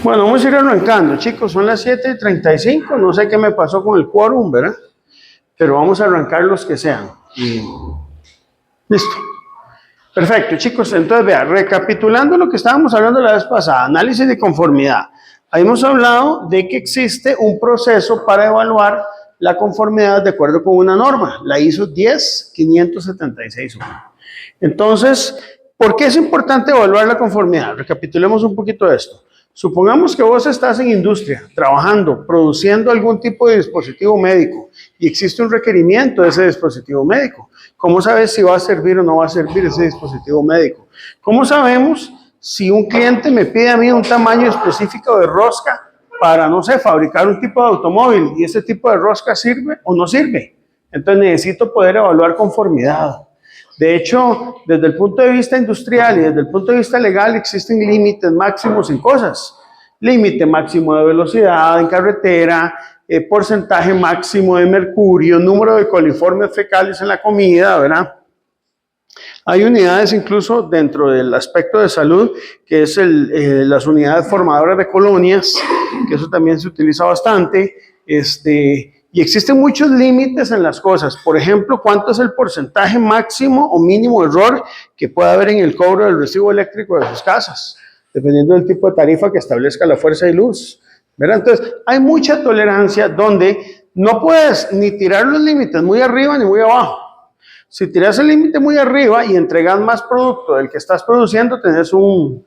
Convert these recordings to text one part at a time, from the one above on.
Bueno, vamos a ir arrancando, chicos, son las 7:35, no sé qué me pasó con el quórum, ¿verdad? Pero vamos a arrancar los que sean. Listo. Perfecto, chicos, entonces vean, recapitulando lo que estábamos hablando la vez pasada, análisis de conformidad. Ahí hemos hablado de que existe un proceso para evaluar la conformidad de acuerdo con una norma, la ISO 10576-1. Entonces, ¿por qué es importante evaluar la conformidad? Recapitulemos un poquito esto. Supongamos que vos estás en industria, trabajando, produciendo algún tipo de dispositivo médico y existe un requerimiento de ese dispositivo médico. ¿Cómo sabes si va a servir o no va a servir ese dispositivo médico? ¿Cómo sabemos si un cliente me pide a mí un tamaño específico de rosca para, no sé, fabricar un tipo de automóvil y ese tipo de rosca sirve o no sirve? Entonces necesito poder evaluar conformidad. De hecho, desde el punto de vista industrial y desde el punto de vista legal existen límites máximos en cosas. Límite máximo de velocidad en carretera, porcentaje máximo de mercurio, número de coliformes fecales en la comida, ¿verdad? Hay unidades incluso dentro del aspecto de salud, que es las unidades formadoras de colonias, que eso también se utiliza bastante, y existen muchos límites en las cosas. Por ejemplo, ¿cuánto es el porcentaje máximo o mínimo de error que puede haber en el cobro del recibo eléctrico de sus casas? Dependiendo del tipo de tarifa que establezca la fuerza de luz, ¿verdad? Entonces, hay mucha tolerancia donde no puedes ni tirar los límites muy arriba ni muy abajo. Si tiras el límite muy arriba y entregas más producto del que estás produciendo, tenés un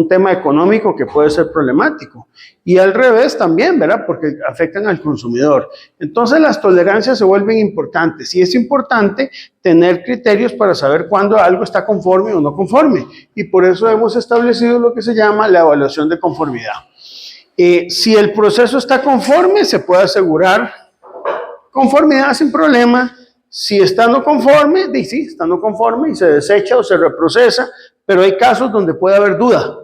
tema económico que puede ser problemático. Y al revés también, ¿verdad? Porque afectan al consumidor. Entonces las tolerancias se vuelven importantes y es importante tener criterios para saber cuándo algo está conforme o no conforme. Y por eso hemos establecido lo que se llama la evaluación de conformidad. Si el proceso está conforme, se puede asegurar conformidad sin problema. Si está no conforme, sí, está no conforme y se desecha o se reprocesa, pero hay casos donde puede haber duda.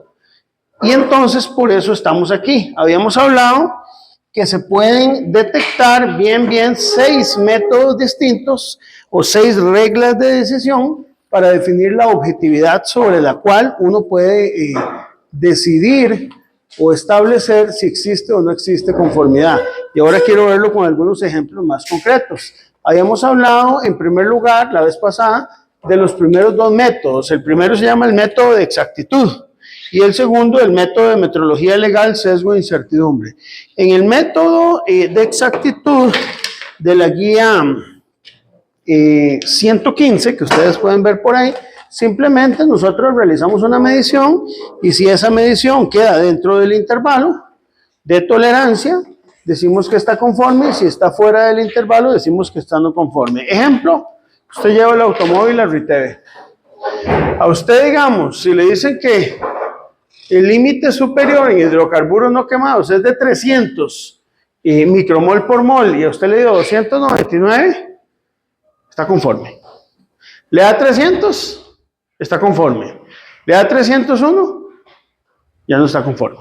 Y entonces por eso estamos aquí. Habíamos hablado que se pueden detectar bien 6 métodos distintos o 6 reglas de decisión para definir la objetividad sobre la cual uno puede decidir o establecer si existe o no existe conformidad. Y ahora quiero verlo con algunos ejemplos más concretos. Habíamos hablado, en primer lugar, la vez pasada, de los primeros 2 métodos. El primero se llama el método de exactitud y el segundo, el método de metrología legal, sesgo e incertidumbre. En el método de exactitud de la guía 115, que ustedes pueden ver por ahí, simplemente nosotros realizamos una medición y si esa medición queda dentro del intervalo de tolerancia, decimos que está conforme, y si está fuera del intervalo, decimos que está no conforme. Ejemplo, usted lleva el automóvil a Riteve. A usted, digamos, si le dicen que el límite superior en hidrocarburos no quemados es de 300 micromol por mol, y a usted le dio 299, está conforme. Le da 300, está conforme. Le da 301, ya no está conforme.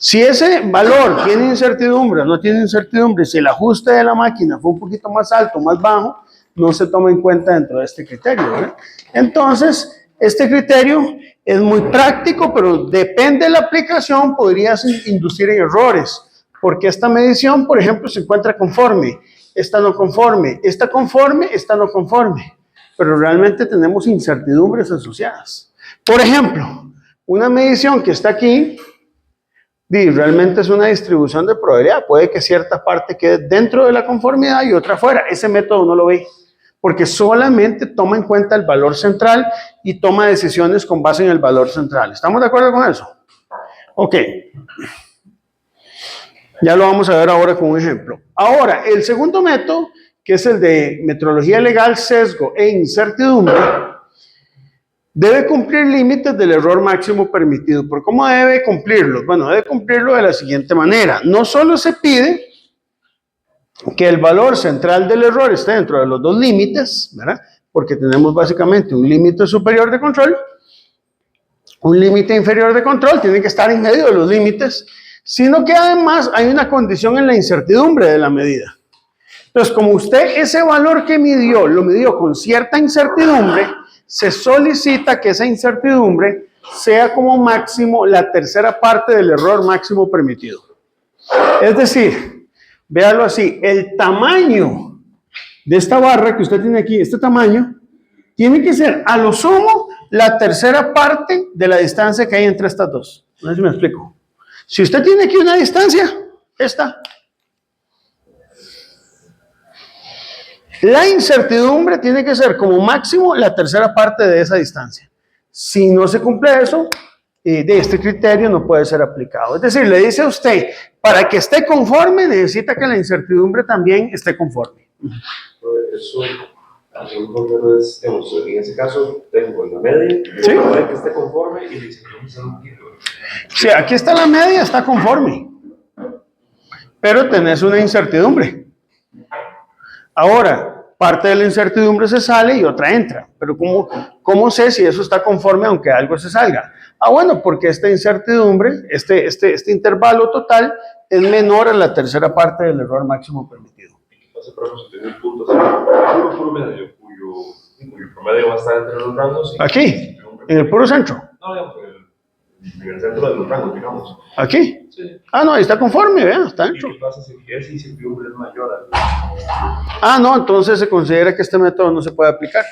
Si ese valor tiene incertidumbre o no tiene incertidumbre, si el ajuste de la máquina fue un poquito más alto o más bajo, no se toma en cuenta dentro de este criterio, ¿verdad? Entonces, este criterio es muy práctico, pero depende de la aplicación, podrías inducir en errores, porque esta medición, por ejemplo, se encuentra conforme, esta no conforme, esta conforme, esta no conforme, pero realmente tenemos incertidumbres asociadas. Por ejemplo, una medición que está aquí, realmente es una distribución de probabilidad. Puede que cierta parte quede dentro de la conformidad y otra fuera. Ese método no lo ve, porque solamente toma en cuenta el valor central y toma decisiones con base en el valor central. ¿Estamos de acuerdo con eso? Ok. Ya lo vamos a ver ahora con un ejemplo. Ahora, el segundo método, que es el de metrología legal, sesgo e incertidumbre, debe cumplir límites del error máximo permitido. ¿Por cómo debe cumplirlos? Bueno, debe cumplirlo de la siguiente manera. No solo se pide que el valor central del error esté dentro de los 2 límites, ¿verdad? Porque tenemos básicamente un límite superior de control, un límite inferior de control, tiene que estar en medio de los límites, sino que además hay una condición en la incertidumbre de la medida. Entonces, como usted ese valor que midió, lo midió con cierta incertidumbre, se solicita que esa incertidumbre sea como máximo la tercera parte del error máximo permitido. Es decir, véalo así, el tamaño de esta barra que usted tiene aquí, este tamaño, tiene que ser a lo sumo la tercera parte de la distancia que hay entre estas dos. No sé si me explico. Si usted tiene aquí una distancia, esta. La incertidumbre tiene que ser como máximo la tercera parte de esa distancia. Si no se cumple eso, de este criterio no puede ser aplicado. Es decir, le dice a usted, para que esté conforme, necesita que la incertidumbre también esté conforme. Eso, en ese caso, tengo la media, ¿sí? Para que esté conforme y la incertidumbre está un poquito. Sí, aquí está la media, está conforme. Pero tenés una incertidumbre. Ahora, parte de la incertidumbre se sale y otra entra. Pero ¿cómo sé si eso está conforme aunque algo se salga? Ah, bueno, porque esta incertidumbre, este intervalo total, es menor a la tercera parte del error máximo permitido. Entonces, por ejemplo, si tengo un punto así, puro medio, cuyo promedio va a estar entre los rangos. Aquí, en el puro centro. No, digamos, en el centro de los rangos, digamos. ¿Aquí? Sí. Ah, no, ahí está conforme, vean, está dentro. ¿Y qué pasa si esa incertidumbre es mayor? Ah, no, entonces se considera que este método no se puede aplicar.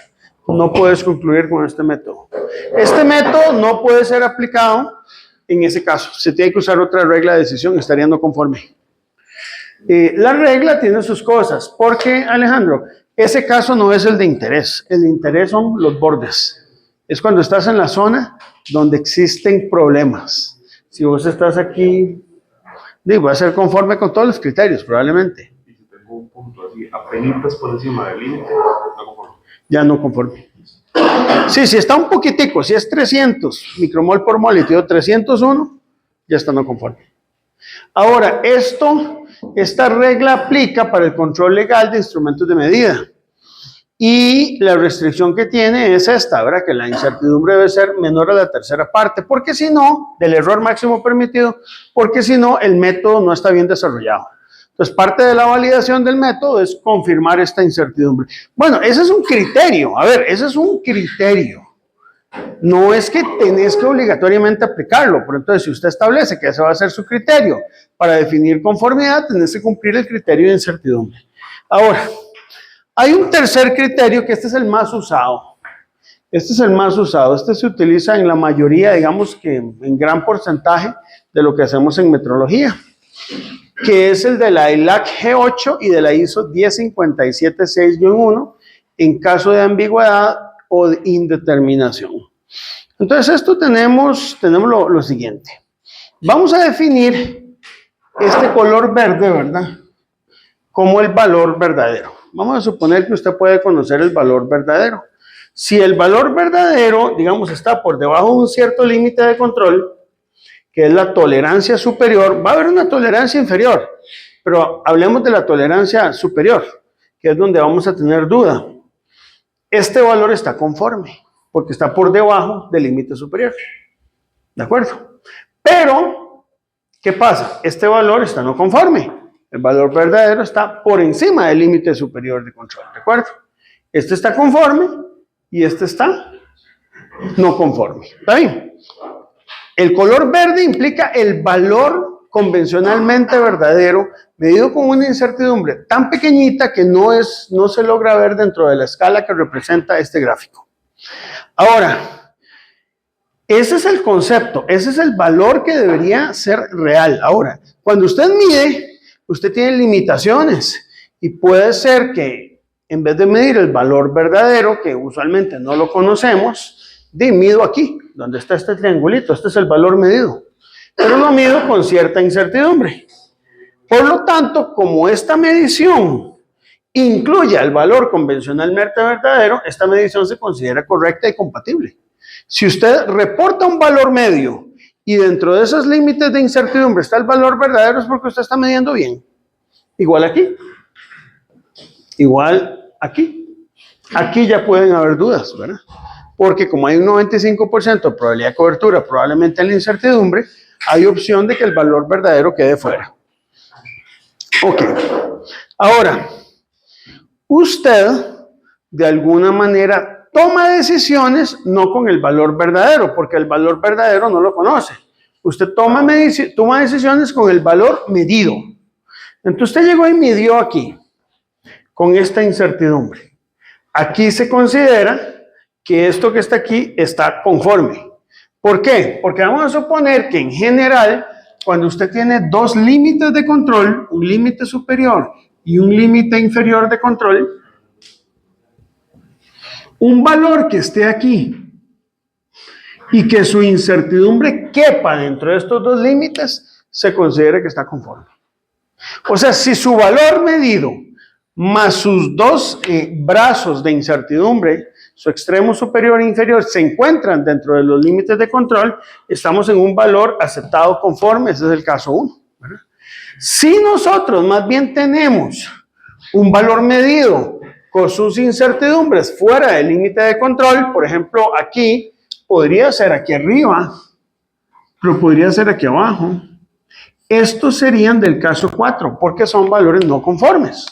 No puedes concluir con este método. Este método no puede ser aplicado en ese caso. Se tiene que usar otra regla de decisión, estaría no conforme. La regla tiene sus cosas, porque, Alejandro, ese caso no es el de interés. El de interés son los bordes. Es cuando estás en la zona donde existen problemas. Si vos estás aquí, va a ser conforme con todos los criterios, probablemente. Y si tengo un punto así, apenas por encima del límite, no conforme. Ya no conforme. Sí, si está un poquitico, si es 300 micromol por mol y te dio 301, ya está no conforme. Ahora, esta regla aplica para el control legal de instrumentos de medida. Y la restricción que tiene es esta, ¿verdad? Que la incertidumbre debe ser menor a la tercera parte, porque si no, del error máximo permitido, porque si no, el método no está bien desarrollado. Entonces, parte de la validación del método es confirmar esta incertidumbre. Bueno, ese es un criterio. A ver, ese es un criterio. No es que tenés que obligatoriamente aplicarlo. Pero entonces, si usted establece que ese va a ser su criterio para definir conformidad, tenés que cumplir el criterio de incertidumbre. Ahora, hay un tercer criterio que este es el más usado. Este es el más usado. Este se utiliza en la mayoría, digamos que en gran porcentaje de lo que hacemos en metrología, que es el de la ILAC G8 y de la ISO 10576-1 en caso de ambigüedad o de indeterminación. Entonces, esto tenemos lo siguiente. Vamos a definir este color verde, ¿verdad? Como el valor verdadero. Vamos a suponer que usted puede conocer el valor verdadero. Si el valor verdadero, digamos, está por debajo de un cierto límite de control, que es la tolerancia superior, va a haber una tolerancia inferior, pero hablemos de la tolerancia superior, que es donde vamos a tener duda. Este valor está conforme, porque está por debajo del límite superior. ¿De acuerdo? Pero, ¿qué pasa? Este valor está no conforme. El valor verdadero está por encima del límite superior de control, ¿de acuerdo? Este está conforme y este está no conforme. ¿Está bien? El color verde implica el valor convencionalmente verdadero medido con una incertidumbre tan pequeñita que no se logra ver dentro de la escala que representa este gráfico. Ahora, ese es el concepto, ese es el valor que debería ser real. Ahora, cuando usted mide, usted tiene limitaciones y puede ser que en vez de medir el valor verdadero, que usualmente no lo conocemos, mido aquí, donde está este triangulito, este es el valor medido, pero lo mido con cierta incertidumbre. Por lo tanto, como esta medición incluye el valor convencionalmente verdadero, esta medición se considera correcta y compatible. Si usted reporta un valor medio y dentro de esos límites de incertidumbre está el valor verdadero, es porque usted está midiendo bien. Igual aquí. Igual aquí. Aquí ya pueden haber dudas, ¿verdad? Porque como hay un 95% de probabilidad de cobertura, probablemente en la incertidumbre, hay opción de que el valor verdadero quede fuera. Ok. Ahora, usted de alguna manera toma decisiones no con el valor verdadero, porque el valor verdadero no lo conoce. Usted toma decisiones con el valor medido. Entonces usted llegó y midió aquí, con esta incertidumbre. Aquí se considera que esto que está aquí está conforme. ¿Por qué? Porque vamos a suponer que en general, cuando usted tiene dos límites de control, un límite superior y un límite inferior de control, un valor que esté aquí y que su incertidumbre quepa dentro de estos dos límites, se considera que está conforme. O sea, si su valor medido más sus dos brazos de incertidumbre, su extremo superior e inferior, se encuentran dentro de los límites de control, estamos en un valor aceptado conforme, ese es el caso 1. Si nosotros más bien tenemos un valor medido con sus incertidumbres fuera del límite de control, por ejemplo, aquí, podría ser aquí arriba, pero podría ser aquí abajo. Estos serían del caso 4, porque son valores no conformes.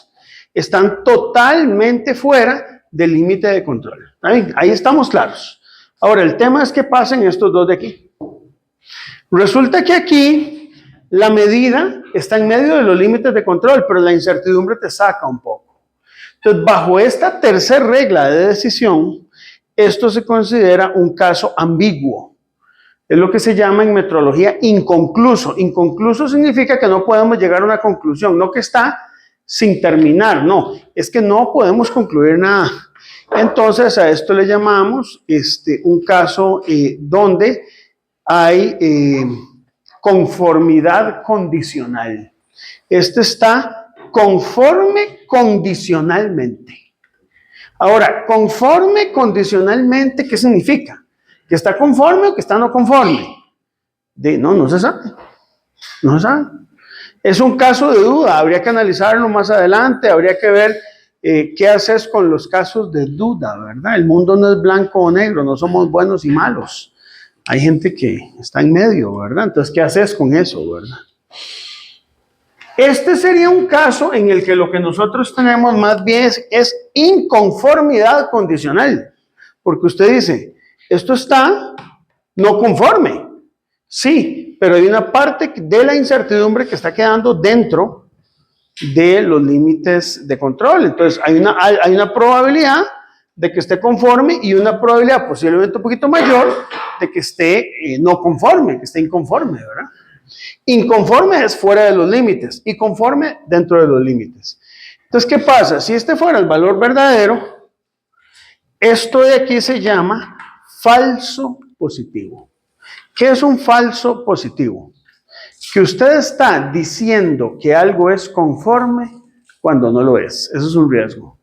Están totalmente fuera del límite de control. Ahí estamos claros. Ahora, el tema es qué pasa en estos dos de aquí. Resulta que aquí la medida está en medio de los límites de control, pero la incertidumbre te saca un poco. Entonces, bajo esta tercera regla de decisión, esto se considera un caso ambiguo. Es lo que se llama en metrología inconcluso. Inconcluso significa que no podemos llegar a una conclusión, no que está sin terminar, no, es que no podemos concluir nada. Entonces a esto le llamamos un caso donde hay conformidad condicional. Este está conforme condicionalmente. Ahora, conforme condicionalmente, ¿qué significa? ¿Que está conforme o que está no conforme? No se sabe. No se sabe. Es un caso de duda, habría que analizarlo más adelante, habría que ver qué haces con los casos de duda, ¿verdad? El mundo no es blanco o negro, no somos buenos y malos. Hay gente que está en medio, ¿verdad? Entonces, ¿qué haces con eso, verdad? Este sería un caso en el que lo que nosotros tenemos más bien es inconformidad condicional, porque usted dice, esto está no conforme, sí, pero hay una parte de la incertidumbre que está quedando dentro de los límites de control. Entonces, hay una probabilidad de que esté conforme y una probabilidad posiblemente un poquito mayor de que esté no conforme, que esté inconforme, ¿verdad? Inconforme es fuera de los límites y conforme dentro de los límites. Entonces, ¿qué pasa? Si este fuera el valor verdadero, esto de aquí se llama falso positivo. ¿Qué es un falso positivo? Que usted está diciendo que algo es conforme cuando no lo es. Eso es un riesgo.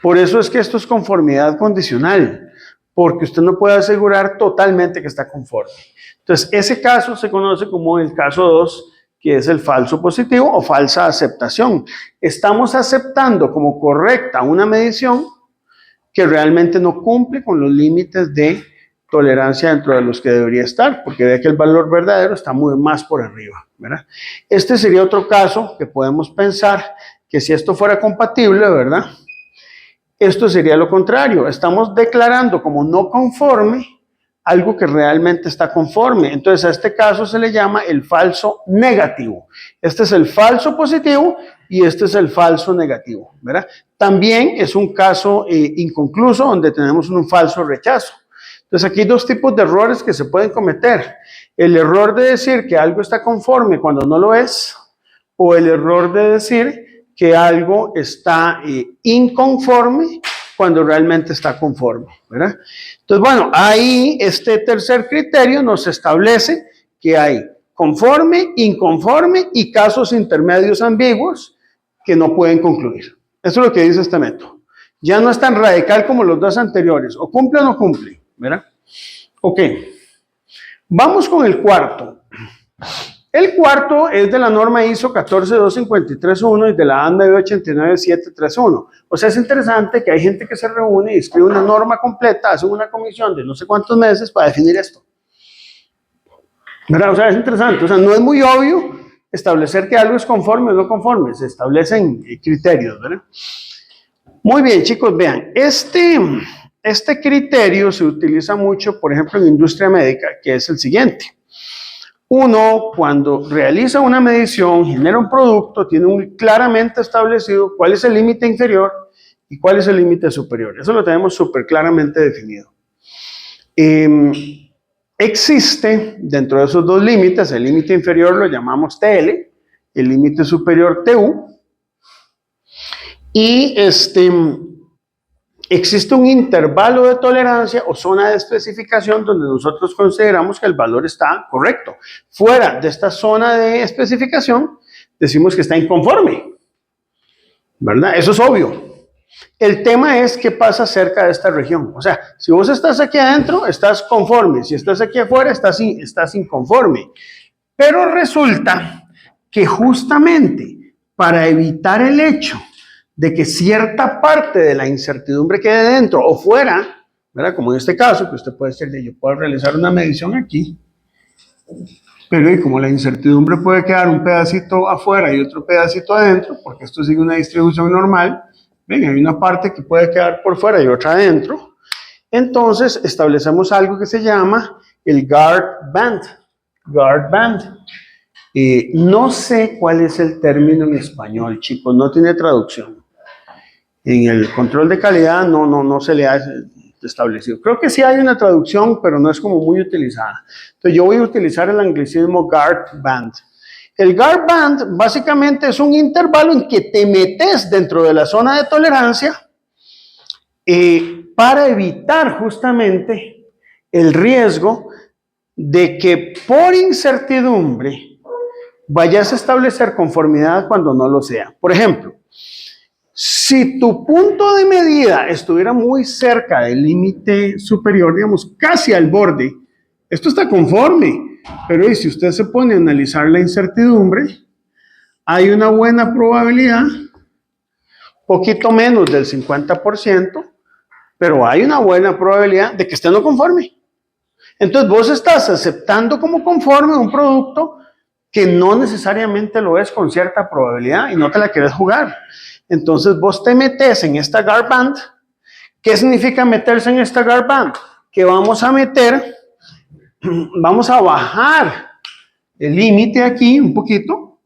Por eso es que esto es conformidad condicional, porque usted no puede asegurar totalmente que está conforme. Entonces, ese caso se conoce como el caso 2, que es el falso positivo o falsa aceptación. Estamos aceptando como correcta una medición que realmente no cumple con los límites de tolerancia dentro de los que debería estar, porque ve que el valor verdadero está muy más por arriba, ¿verdad? Este sería otro caso que podemos pensar que si esto fuera compatible, ¿verdad? Esto sería lo contrario. Estamos declarando como no conforme algo que realmente está conforme. Entonces a este caso se le llama el falso negativo. Este es el falso positivo y este es el falso negativo, ¿verdad? También es un caso inconcluso donde tenemos un falso rechazo. Entonces aquí hay dos tipos de errores que se pueden cometer. El error de decir que algo está conforme cuando no lo es, o el error de decir que algo está inconforme cuando realmente está conforme, ¿verdad? Entonces, bueno, ahí este tercer criterio nos establece que hay conforme, inconforme y casos intermedios ambiguos que no pueden concluir. Eso es lo que dice este método. Ya no es tan radical como los dos anteriores, o cumple o no cumple, ¿verdad? Ok, vamos con el cuarto. El cuarto es de la norma ISO 14253.1 y de la ANME 89731. O sea, es interesante que hay gente que se reúne y escribe una norma completa, hace una comisión de no sé cuántos meses para definir esto. ¿Verdad? O sea, es interesante. O sea, no es muy obvio establecer que algo es conforme o no conforme. Se establecen criterios, ¿verdad? Muy bien, chicos, vean. Este Este criterio se utiliza mucho, por ejemplo, en industria médica, que es el siguiente. Uno, cuando realiza una medición, genera un producto, tiene claramente establecido cuál es el límite inferior y cuál es el límite superior. Eso lo tenemos súper claramente definido. Existe dentro de esos dos límites, el límite inferior lo llamamos TL, el límite superior TU, y existe un intervalo de tolerancia o zona de especificación donde nosotros consideramos que el valor está correcto. Fuera de esta zona de especificación, decimos que está inconforme, ¿verdad? Eso es obvio. El tema es qué pasa cerca de esta región. O sea, si vos estás aquí adentro, estás conforme. Si estás aquí afuera, estás inconforme. Pero resulta que justamente para evitar el hecho de que cierta parte de la incertidumbre quede dentro o fuera, ¿verdad? Como en este caso, que usted puede decir, yo puedo realizar una medición aquí, pero y como la incertidumbre puede quedar un pedacito afuera y otro pedacito adentro, porque esto sigue una distribución normal, ven, hay una parte que puede quedar por fuera y otra adentro, entonces establecemos algo que se llama el guard band. Guard band. No sé cuál es el término en español, chicos, no tiene traducción. En el control de calidad no se le ha establecido. Creo que sí hay una traducción, pero no es como muy utilizada. Entonces yo voy a utilizar el anglicismo guard band. El guard band básicamente es un intervalo en que te metes dentro de la zona de tolerancia para evitar justamente el riesgo de que por incertidumbre vayas a establecer conformidad cuando no lo sea. Por ejemplo, si tu punto de medida estuviera muy cerca del límite superior, digamos, casi al borde, esto está conforme, pero si usted se pone a analizar la incertidumbre, hay una buena probabilidad, poquito menos del 50%, pero hay una buena probabilidad de que esté no conforme. Entonces vos estás aceptando como conforme un producto que no necesariamente lo es con cierta probabilidad y no te la quieres jugar. Entonces vos te metes en esta guard band. ¿Qué significa meterse en esta guard band? Que vamos a bajar el límite aquí un poquito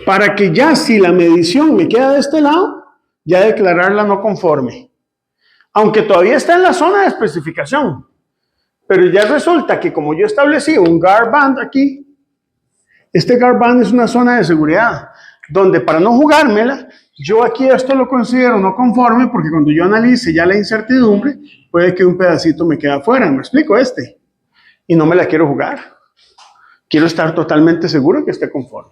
para que ya si la medición me queda de este lado, ya declararla no conforme. Aunque todavía está en la zona de especificación. Pero ya resulta que como yo establecí un guard band aquí, este guard band es una zona de seguridad, donde para no jugármela, yo aquí esto lo considero no conforme, porque cuando yo analice ya la incertidumbre, puede que un pedacito me quede afuera, ¿me explico? Y no me la quiero jugar. Quiero estar totalmente seguro que esté conforme.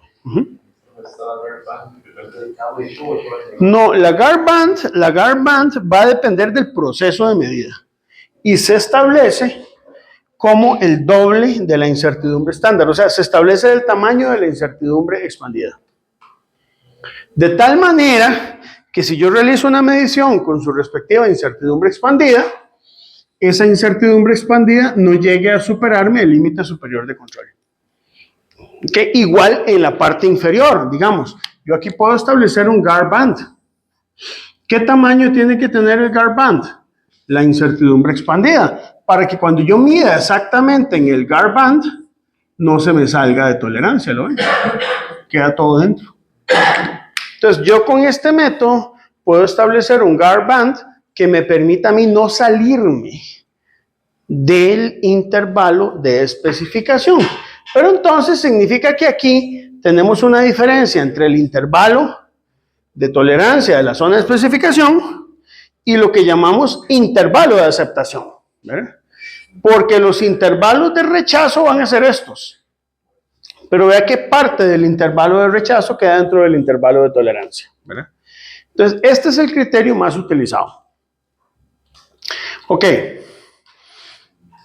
No, la guard band va a depender del proceso de medida y se establece como el doble de la incertidumbre estándar, o sea, se establece el tamaño de la incertidumbre expandida. De tal manera que si yo realizo una medición con su respectiva incertidumbre expandida, esa incertidumbre expandida no llegue a superarme el límite superior de control. Que igual en la parte inferior, digamos, yo aquí puedo establecer un guard band. ¿Qué tamaño tiene que tener el guard band? La incertidumbre expandida, para que cuando yo mida exactamente en el guard band, no se me salga de tolerancia, ¿lo ven? Queda todo dentro. Entonces, yo con este método puedo establecer un guard band que me permita a mí no salirme del intervalo de especificación. Pero entonces significa que aquí tenemos una diferencia entre el intervalo de tolerancia de la zona de especificación y lo que llamamos intervalo de aceptación, ¿verdad? Porque los intervalos de rechazo van a ser estos. Pero vea que parte del intervalo de rechazo queda dentro del intervalo de tolerancia, ¿verdad? Entonces, este es el criterio más utilizado. Ok.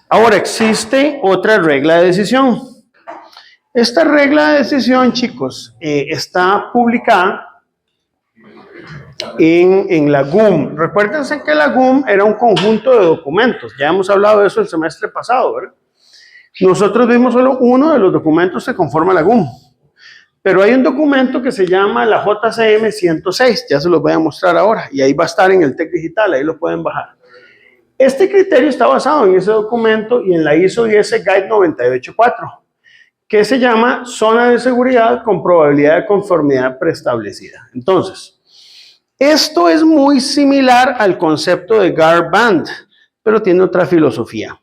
Ahora, existe otra regla de decisión. Esta regla de decisión, chicos, está publicada en la GUM. Recuérdense que la GUM era un conjunto de documentos. Ya hemos hablado de eso el semestre pasado, ¿verdad? Nosotros vimos solo uno de los documentos que conforma la GUM. Pero hay un documento que se llama la JCM 106, ya se los voy a mostrar ahora, y ahí va a estar en el TEC Digital, ahí lo pueden bajar. Este criterio está basado en ese documento y en la ISO 10 Guide 984, que se llama zona de seguridad con probabilidad de conformidad preestablecida. Entonces, esto es muy similar al concepto de guard band, pero tiene otra filosofía.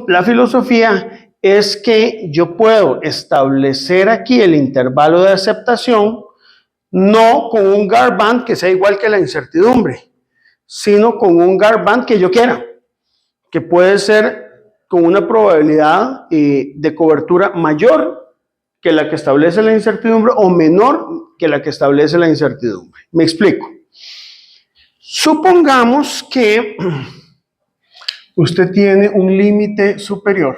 La filosofía es que yo puedo establecer aquí el intervalo de aceptación, no con un guard band que sea igual que la incertidumbre, sino con un guard band que yo quiera, que puede ser con una probabilidad de cobertura mayor que la que establece la incertidumbre o menor que la que establece la incertidumbre. Me explico. Supongamos que usted tiene un límite superior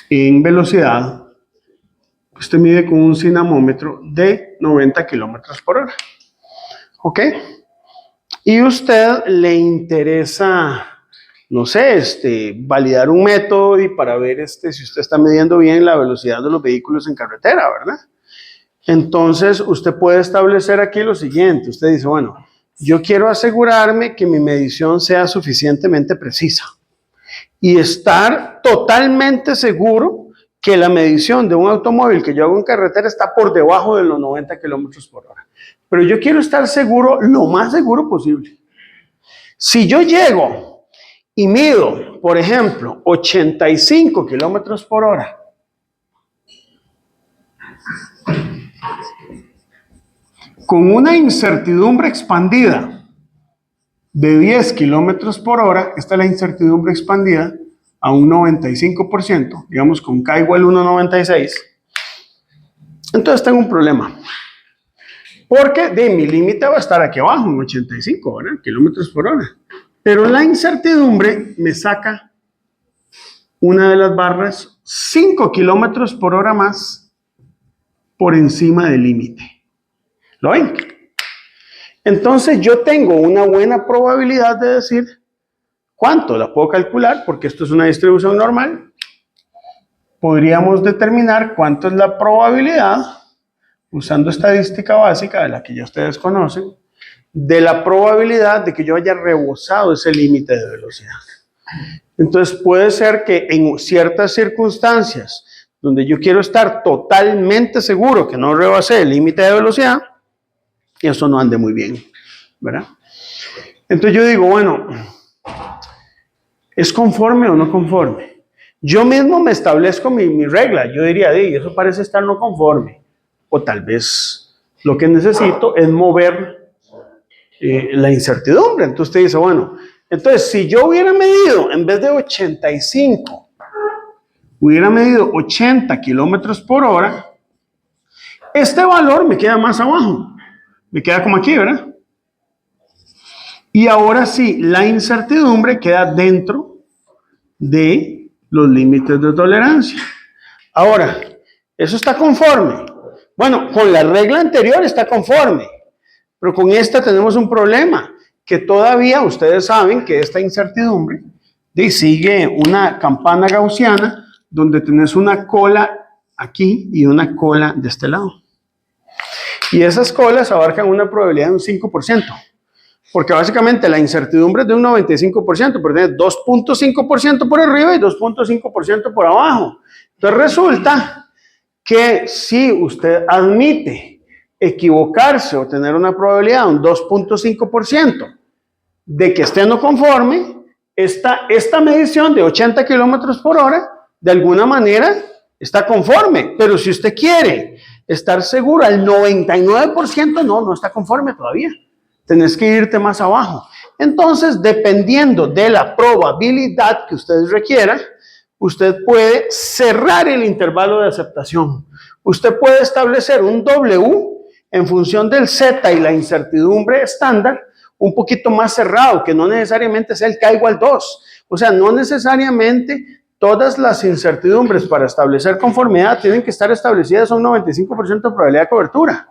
en velocidad, usted mide con un cinemómetro de 90 kilómetros por hora. ¿Ok? Y a usted le interesa, no sé, validar un método y para ver si usted está midiendo bien la velocidad de los vehículos en carretera, ¿verdad? Entonces, usted puede establecer aquí lo siguiente. Usted dice, bueno, yo quiero asegurarme que mi medición sea suficientemente precisa y estar totalmente seguro que la medición de un automóvil que yo hago en carretera está por debajo de los 90 kilómetros por hora. Pero yo quiero estar seguro, lo más seguro posible. Si yo llego y mido, por ejemplo, 85 kilómetros por hora, con una incertidumbre expandida de 10 kilómetros por hora, esta es la incertidumbre expandida a un 95%, digamos con K igual 1,96, entonces tengo un problema. Porque mi límite va a estar aquí abajo, en 85, ¿verdad? Kilómetros por hora. Pero la incertidumbre me saca una de las barras 5 kilómetros por hora más por encima del límite. ¿Lo ven? Entonces yo tengo una buena probabilidad de decir cuánto la puedo calcular, porque esto es una distribución normal. Podríamos determinar cuánto es la probabilidad, usando estadística básica, de la que ya ustedes conocen, de la probabilidad de que yo haya rebasado ese límite de velocidad. Entonces puede ser que en ciertas circunstancias donde yo quiero estar totalmente seguro que no rebasé el límite de velocidad, y eso no ande muy bien, ¿verdad? Entonces yo digo, bueno, ¿es conforme o no conforme? Yo mismo me establezco mi regla. Yo diría, eso parece estar no conforme. O tal vez lo que necesito es mover la incertidumbre. Entonces usted dice, bueno, entonces si yo hubiera medido, en vez de 85, hubiera medido 80 kilómetros por hora, este valor me queda más abajo. Me queda como aquí, ¿verdad? Y ahora sí, la incertidumbre queda dentro de los límites de tolerancia. Ahora, ¿eso está conforme? Bueno, con la regla anterior está conforme, pero con esta tenemos un problema, que todavía ustedes saben que esta incertidumbre sigue una campana gaussiana donde tenés una cola aquí y una cola de este lado. Y esas colas abarcan una probabilidad de un 5%. Porque básicamente la incertidumbre es de un 95%, pero tiene 2.5% por arriba y 2.5% por abajo. Entonces resulta que si usted admite equivocarse o tener una probabilidad de un 2.5% de que esté no conforme, esta medición de 80 kilómetros por hora, de alguna manera, está conforme. Pero si usted quiere estar seguro al 99%, no está conforme todavía. Tenés que irte más abajo. Entonces, dependiendo de la probabilidad que usted requiera, usted puede cerrar el intervalo de aceptación. Usted puede establecer un W en función del Z y la incertidumbre estándar un poquito más cerrado, que no necesariamente sea el K igual 2. O sea, no necesariamente todas las incertidumbres para establecer conformidad tienen que estar establecidas a un 95% de probabilidad de cobertura.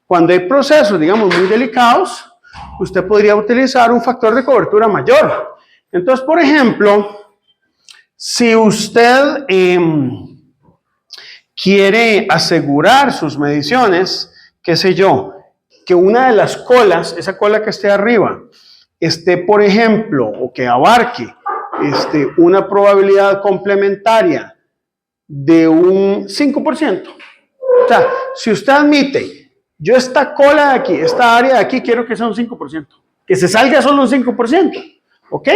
Cuando hay procesos, digamos, muy delicados, usted podría utilizar un factor de cobertura mayor. Entonces, por ejemplo, si usted quiere asegurar sus mediciones, qué sé yo, que una de las colas, esa cola que esté arriba, esté, por ejemplo, o que abarque una probabilidad complementaria de un 5%. O sea, si usted admite, yo esta cola de aquí, esta área de aquí, quiero que sea un 5%, que se salga solo un 5%, ¿ok?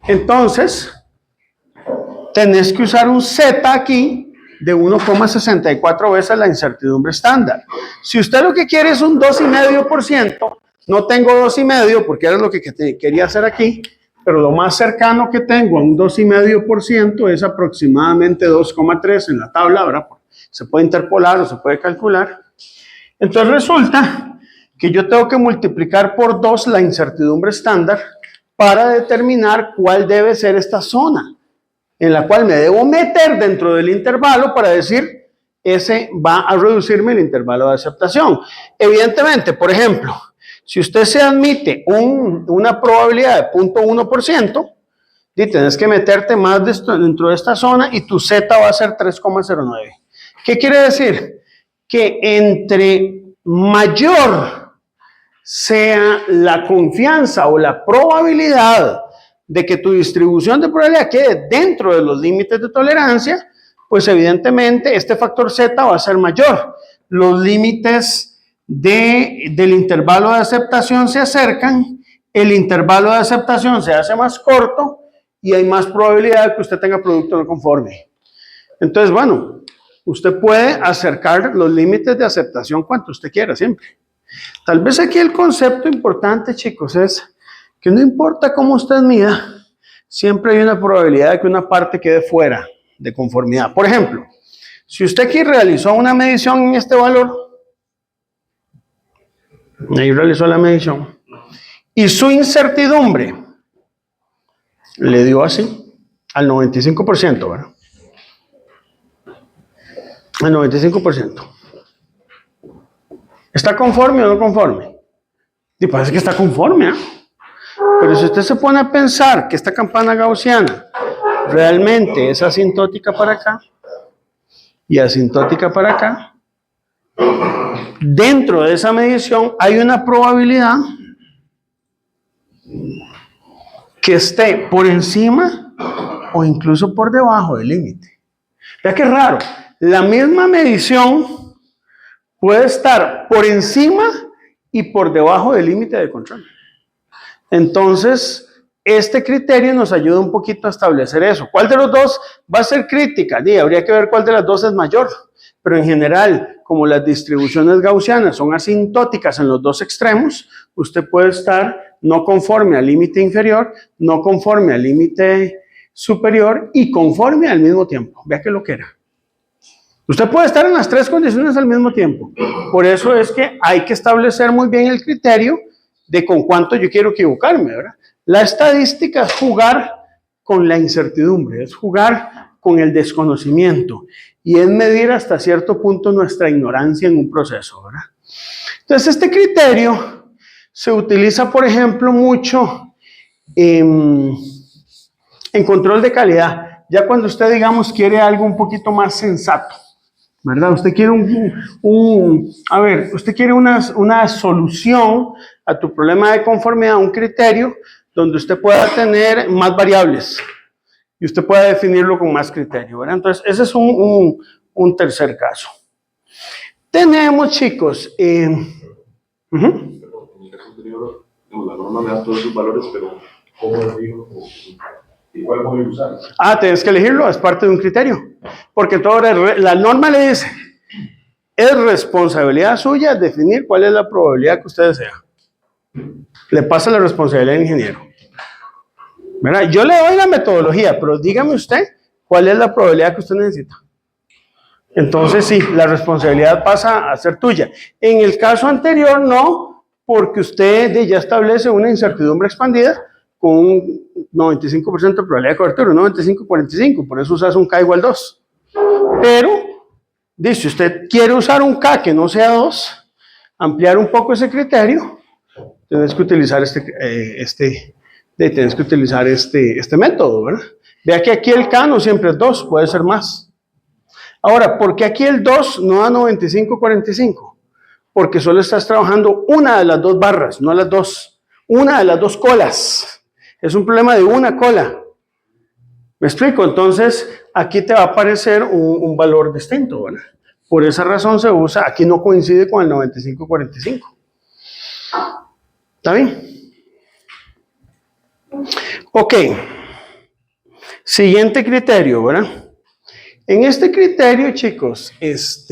Entonces, tenés que usar un Z aquí de 1,64 veces la incertidumbre estándar. Si usted lo que quiere es un 2,5%, no tengo 2,5 porque era lo que quería hacer aquí, pero lo más cercano que tengo a un 2,5% es aproximadamente 2,3 en la tabla, ¿verdad? Se puede interpolar o se puede calcular. Entonces resulta que yo tengo que multiplicar por 2 la incertidumbre estándar para determinar cuál debe ser esta zona en la cual me debo meter dentro del intervalo para decir, ese va a reducirme el intervalo de aceptación. Evidentemente, por ejemplo, si usted se admite una probabilidad de 0.1%, tienes que meterte más dentro de esta zona y tu Z va a ser 3,09. ¿Qué quiere decir? Que entre mayor sea la confianza o la probabilidad de que tu distribución de probabilidad quede dentro de los límites de tolerancia, pues evidentemente este factor Z va a ser mayor. Los límites del intervalo de aceptación se acercan, el intervalo de aceptación se hace más corto y hay más probabilidad de que usted tenga producto no conforme. Entonces, bueno, usted puede acercar los límites de aceptación cuanto usted quiera siempre. Tal vez aquí el concepto importante, chicos, es que no importa cómo usted mida, siempre hay una probabilidad de que una parte quede fuera de conformidad. Por ejemplo, si usted aquí realizó una medición en este valor, ahí realizó la medición, y su incertidumbre le dio así, al 95%, ¿verdad? Al 95%. ¿Está conforme o no conforme? Y parece que está conforme, ¿eh? Pero si usted se pone a pensar que esta campana gaussiana realmente es asintótica para acá y asintótica para acá, dentro de esa medición hay una probabilidad que esté por encima o incluso por debajo del límite. Vea qué raro, la misma medición puede estar por encima y por debajo del límite de control. Entonces, este criterio nos ayuda un poquito a establecer eso. ¿Cuál de los dos va a ser crítica? Habría que ver cuál de las dos es mayor. Pero en general, como las distribuciones gaussianas son asintóticas en los dos extremos, usted puede estar no conforme al límite inferior, no conforme al límite superior y conforme al mismo tiempo. Vea qué lo que era. Usted puede estar en las tres condiciones al mismo tiempo. Por eso es que hay que establecer muy bien el criterio de con cuánto yo quiero equivocarme, ¿verdad? La estadística es jugar con la incertidumbre, es jugar con el desconocimiento y es medir hasta cierto punto nuestra ignorancia en un proceso, ¿verdad? Entonces, este criterio se utiliza, por ejemplo, mucho en control de calidad. Ya cuando usted, digamos, quiere algo un poquito más sensato, ¿verdad? Usted quiere usted quiere una solución a tu problema de conformidad, un criterio donde usted pueda tener más variables y usted pueda definirlo con más criterio, ¿verdad? Entonces, ese es un tercer caso. Tenemos, chicos, En el caso anterior, la norma me da todos esos valores, pero ¿cómo elegirlo? ¿Y cuál voy a usar? Tienes que elegirlo, es parte de un criterio. Porque la norma le dice, es responsabilidad suya definir cuál es la probabilidad que usted desea. Le pasa la responsabilidad al ingeniero. ¿Verdad? Yo le doy la metodología, pero dígame usted cuál es la probabilidad que usted necesita. Entonces sí, la responsabilidad pasa a ser tuya. En el caso anterior no, porque usted ya establece una incertidumbre expandida con un 95% de probabilidad de cobertura, un 95-45, por eso usas un K igual 2. Pero, si usted quiere usar un K que no sea 2, ampliar un poco ese criterio, tienes que utilizar este método, ¿verdad? Vea que aquí el K no siempre es 2, puede ser más. Ahora, ¿por qué aquí el 2 no da 95-45? Porque solo estás trabajando una de las dos barras, no las dos. Una de las dos colas. Es un problema de una cola. ¿Me explico? Entonces, aquí te va a aparecer un valor distinto, ¿verdad? Por esa razón se usa, aquí no coincide con el 95-45. ¿Está bien? Ok. Siguiente criterio, ¿verdad? En este criterio, chicos, es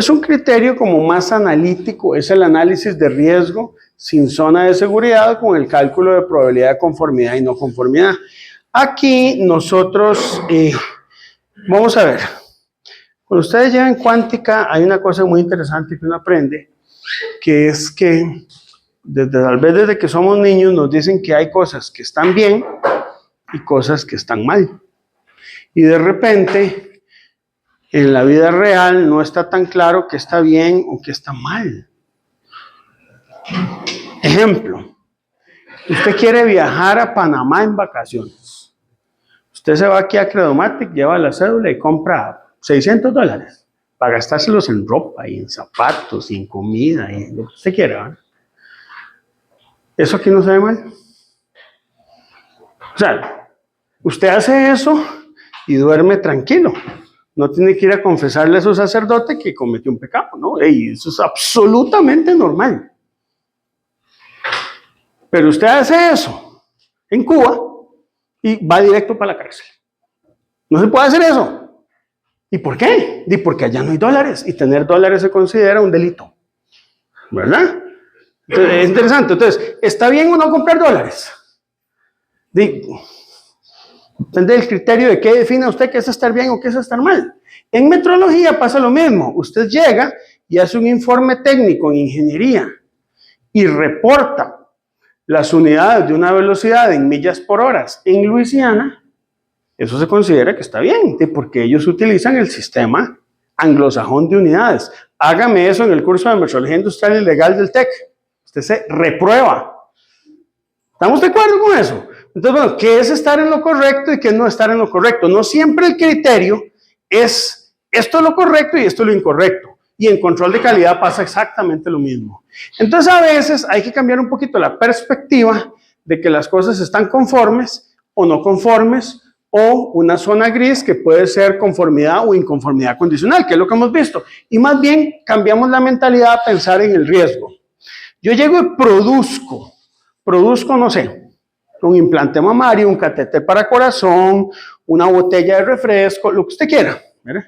un criterio como más analítico, es el análisis de riesgo sin zona de seguridad con el cálculo de probabilidad de conformidad y no conformidad. Aquí nosotros, vamos a ver, cuando ustedes llevan cuántica hay una cosa muy interesante que uno aprende, que es que tal vez desde que somos niños nos dicen que hay cosas que están bien y cosas que están mal. Y de repente, en la vida real no está tan claro qué está bien o qué está mal. Ejemplo, usted quiere viajar a Panamá en vacaciones. Usted se va aquí a Credomatic, lleva la cédula y compra $600 para gastárselos en ropa y en zapatos y en comida y en lo que usted quiera, ¿verdad? ¿Eso aquí no se ve mal? O sea, usted hace eso y duerme tranquilo. No tiene que ir a confesarle a su sacerdote que cometió un pecado, ¿no? Eso es absolutamente normal. Pero usted hace eso en Cuba y va directo para la cárcel. No se puede hacer eso. ¿Y por qué? Porque allá no hay dólares y tener dólares se considera un delito. ¿Verdad? Entonces, es interesante. Entonces, ¿está bien o no comprar dólares? Depende del criterio de qué define usted qué es estar bien o qué es estar mal. En metrología pasa lo mismo. Usted llega y hace un informe técnico en ingeniería y reporta las unidades de una velocidad en millas por hora en Luisiana. Eso se considera que está bien, porque ellos utilizan el sistema anglosajón de unidades. Hágame eso en el curso de metrología industrial y legal del TEC. Usted se reprueba. ¿Estamos de acuerdo con eso? Entonces, bueno, ¿qué es estar en lo correcto y qué es no estar en lo correcto? No siempre el criterio es esto es lo correcto y esto es lo incorrecto. Y en control de calidad pasa exactamente lo mismo. Entonces, a veces hay que cambiar un poquito la perspectiva de que las cosas están conformes o no conformes, o una zona gris que puede ser conformidad o inconformidad condicional, que es lo que hemos visto. Y más bien cambiamos la mentalidad a pensar en el riesgo. Yo llego y produzco, no sé, un implante mamario, un catéter para corazón, una botella de refresco, lo que usted quiera, ¿verdad?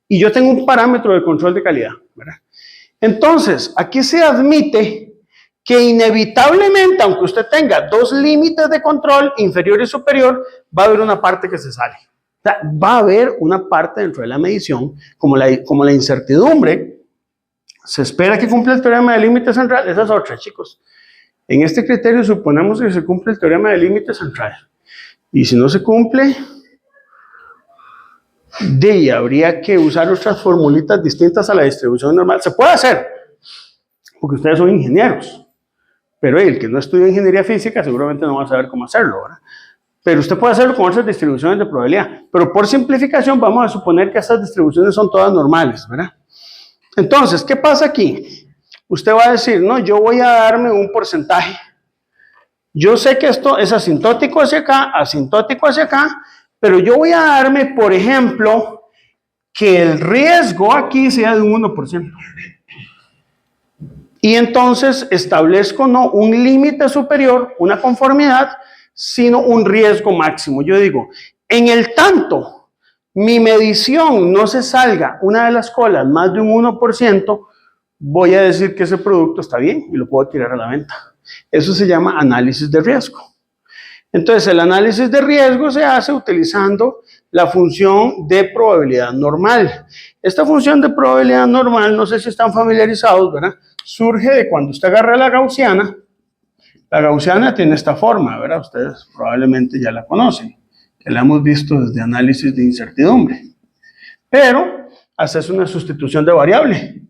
Y yo tengo un parámetro de control de calidad, ¿verdad? Entonces, aquí se admite que inevitablemente, aunque usted tenga dos límites de control, inferior y superior, va a haber una parte que se sale. O sea, va a haber una parte dentro de la medición, como la incertidumbre. Se espera que cumpla el teorema del límite central. Esa es otra, chicos. En este criterio suponemos que se cumple el teorema del límite central. Y si no se cumple, habría que usar otras formulitas distintas a la distribución normal. Se puede hacer, porque ustedes son ingenieros. Pero el que no estudia ingeniería física seguramente no va a saber cómo hacerlo, ¿verdad? Pero usted puede hacerlo con otras distribuciones de probabilidad. Pero por simplificación vamos a suponer que estas distribuciones son todas normales, ¿verdad? Entonces, ¿qué pasa aquí? Usted va a decir, no, yo voy a darme un porcentaje. Yo sé que esto es asintótico hacia acá, pero yo voy a darme, por ejemplo, que el riesgo aquí sea de un 1%. Y entonces establezco no un límite superior, una conformidad, sino un riesgo máximo. Yo digo, en el tanto mi medición no se salga una de las colas más de un 1%, voy a decir que ese producto está bien y lo puedo tirar a la venta. Eso se llama análisis de riesgo. Entonces, el análisis de riesgo se hace utilizando la función de probabilidad normal. Esta función de probabilidad normal, no sé si están familiarizados, ¿verdad? Surge de cuando usted agarra la gaussiana. La gaussiana tiene esta forma, ¿verdad? Ustedes probablemente ya la conocen, que la hemos visto desde análisis de incertidumbre. Pero haces una sustitución de variable,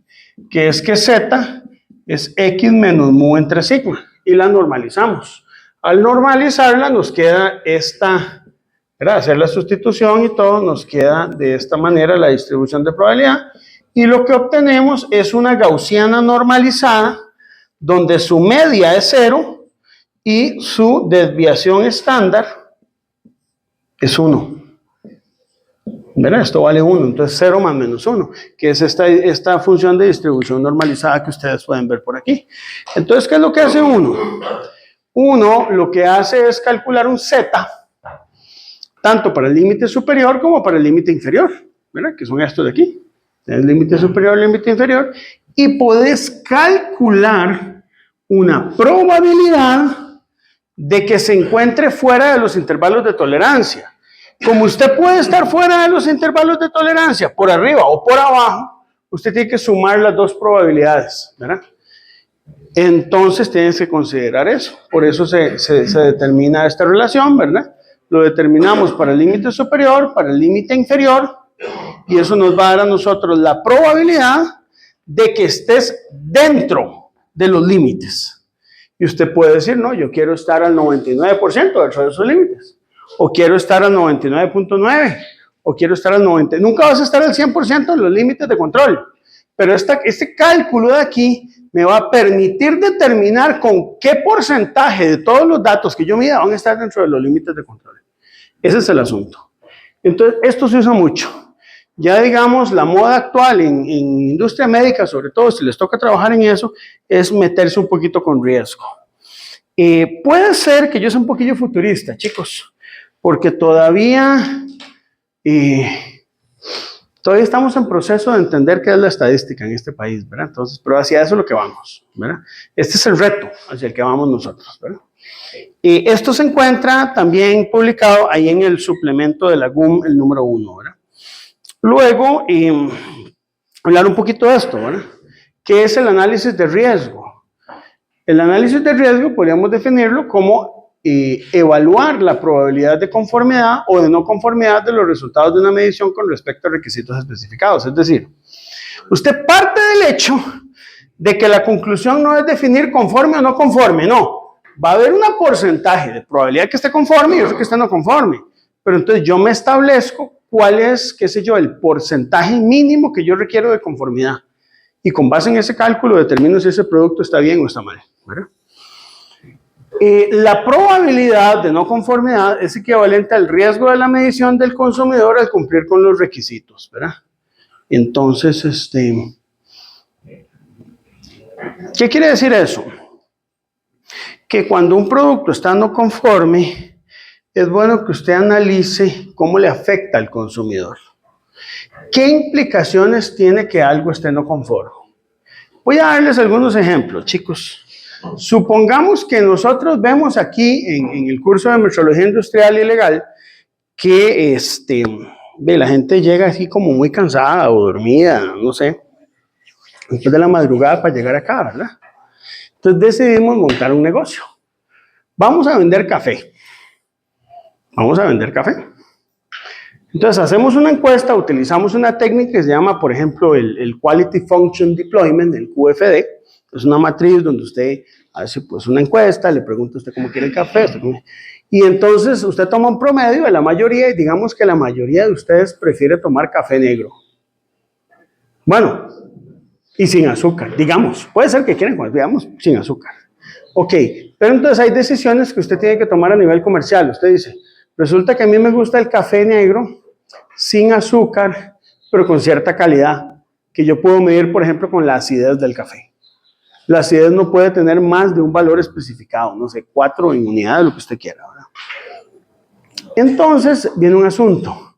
que es que z es x menos mu entre sigma, y la normalizamos. Al normalizarla nos queda esta ¿verdad? Hacer la sustitución y todo, nos queda de esta manera la distribución de probabilidad. Y lo que obtenemos es una gaussiana normalizada, donde su media es 0 y su desviación estándar es 1. ¿Verdad? Esto vale 1, entonces 0 más menos 1, que es esta función de distribución normalizada que ustedes pueden ver por aquí. Entonces, ¿qué es lo que hace 1? 1 lo que hace es calcular un z, tanto para el límite superior como para el límite inferior, ¿verdad? Que son estos de aquí. El límite superior, el límite inferior, y podés calcular una probabilidad de que se encuentre fuera de los intervalos de tolerancia. Como usted puede estar fuera de los intervalos de tolerancia, por arriba o por abajo, usted tiene que sumar las dos probabilidades, ¿verdad? Entonces tienes que considerar eso. Por eso se determina esta relación, ¿verdad? Lo determinamos para el límite superior, para el límite inferior, y eso nos va a dar a nosotros la probabilidad de que estés dentro de los límites. Y usted puede decir, no, yo quiero estar al 99% dentro de esos límites. O quiero estar al 99.9, o quiero estar al 90. Nunca vas a estar al 100% en los límites de control. Pero este cálculo de aquí me va a permitir determinar con qué porcentaje de todos los datos que yo mida van a estar dentro de los límites de control. Ese es el asunto. Entonces, esto se usa mucho. Ya digamos, la moda actual en industria médica, sobre todo si les toca trabajar en eso, es meterse un poquito con riesgo. Puede ser que yo sea un poquillo futurista, chicos, porque todavía estamos en proceso de entender qué es la estadística en este país, ¿verdad? Entonces, pero hacia eso es lo que vamos, ¿verdad? Este es el reto hacia el que vamos nosotros, ¿verdad? Esto se encuentra también publicado ahí en el suplemento de la GUM, el número 1, ¿verdad? Luego, hablar un poquito de esto, ¿verdad? ¿Qué es el análisis de riesgo? El análisis de riesgo podríamos definirlo como evaluar la probabilidad de conformidad o de no conformidad de los resultados de una medición con respecto a requisitos especificados. Es decir, usted parte del hecho de que la conclusión no es definir conforme o no conforme, no. Va a haber un porcentaje de probabilidad que esté conforme y otro que esté no conforme. Pero entonces yo me establezco cuál es, qué sé yo, el porcentaje mínimo que yo requiero de conformidad. Y con base en ese cálculo determino si ese producto está bien o está mal, ¿verdad? La probabilidad de no conformidad es equivalente al riesgo de la medición del consumidor al cumplir con los requisitos, ¿verdad? Entonces, ¿qué quiere decir eso? Que cuando un producto está no conforme, es bueno que usted analice cómo le afecta al consumidor. ¿Qué implicaciones tiene que algo esté no conforme? Voy a darles algunos ejemplos, chicos. Supongamos que nosotros vemos aquí en el curso de metrología industrial y legal que la gente llega así como muy cansada o dormida, no sé, después de la madrugada para llegar acá, ¿verdad? Entonces decidimos montar un negocio. Vamos a vender café. Vamos a vender café. Entonces hacemos una encuesta, utilizamos una técnica que se llama, por ejemplo, el Quality Function Deployment, el QFD. Es una matriz donde usted hace pues una encuesta, le pregunta a usted cómo quiere el café, y entonces usted toma un promedio de la mayoría y digamos que la mayoría de ustedes prefiere tomar café negro. Bueno, y sin azúcar, digamos. Puede ser que quieran, digamos, sin azúcar. Ok, pero entonces hay decisiones que usted tiene que tomar a nivel comercial. Usted dice, resulta que a mí me gusta el café negro sin azúcar, pero con cierta calidad, que yo puedo medir, por ejemplo, con la acidez del café. La acidez no puede tener más de un valor especificado, no sé, 4 en unidad de lo que usted quiera, ¿verdad? Entonces, viene un asunto.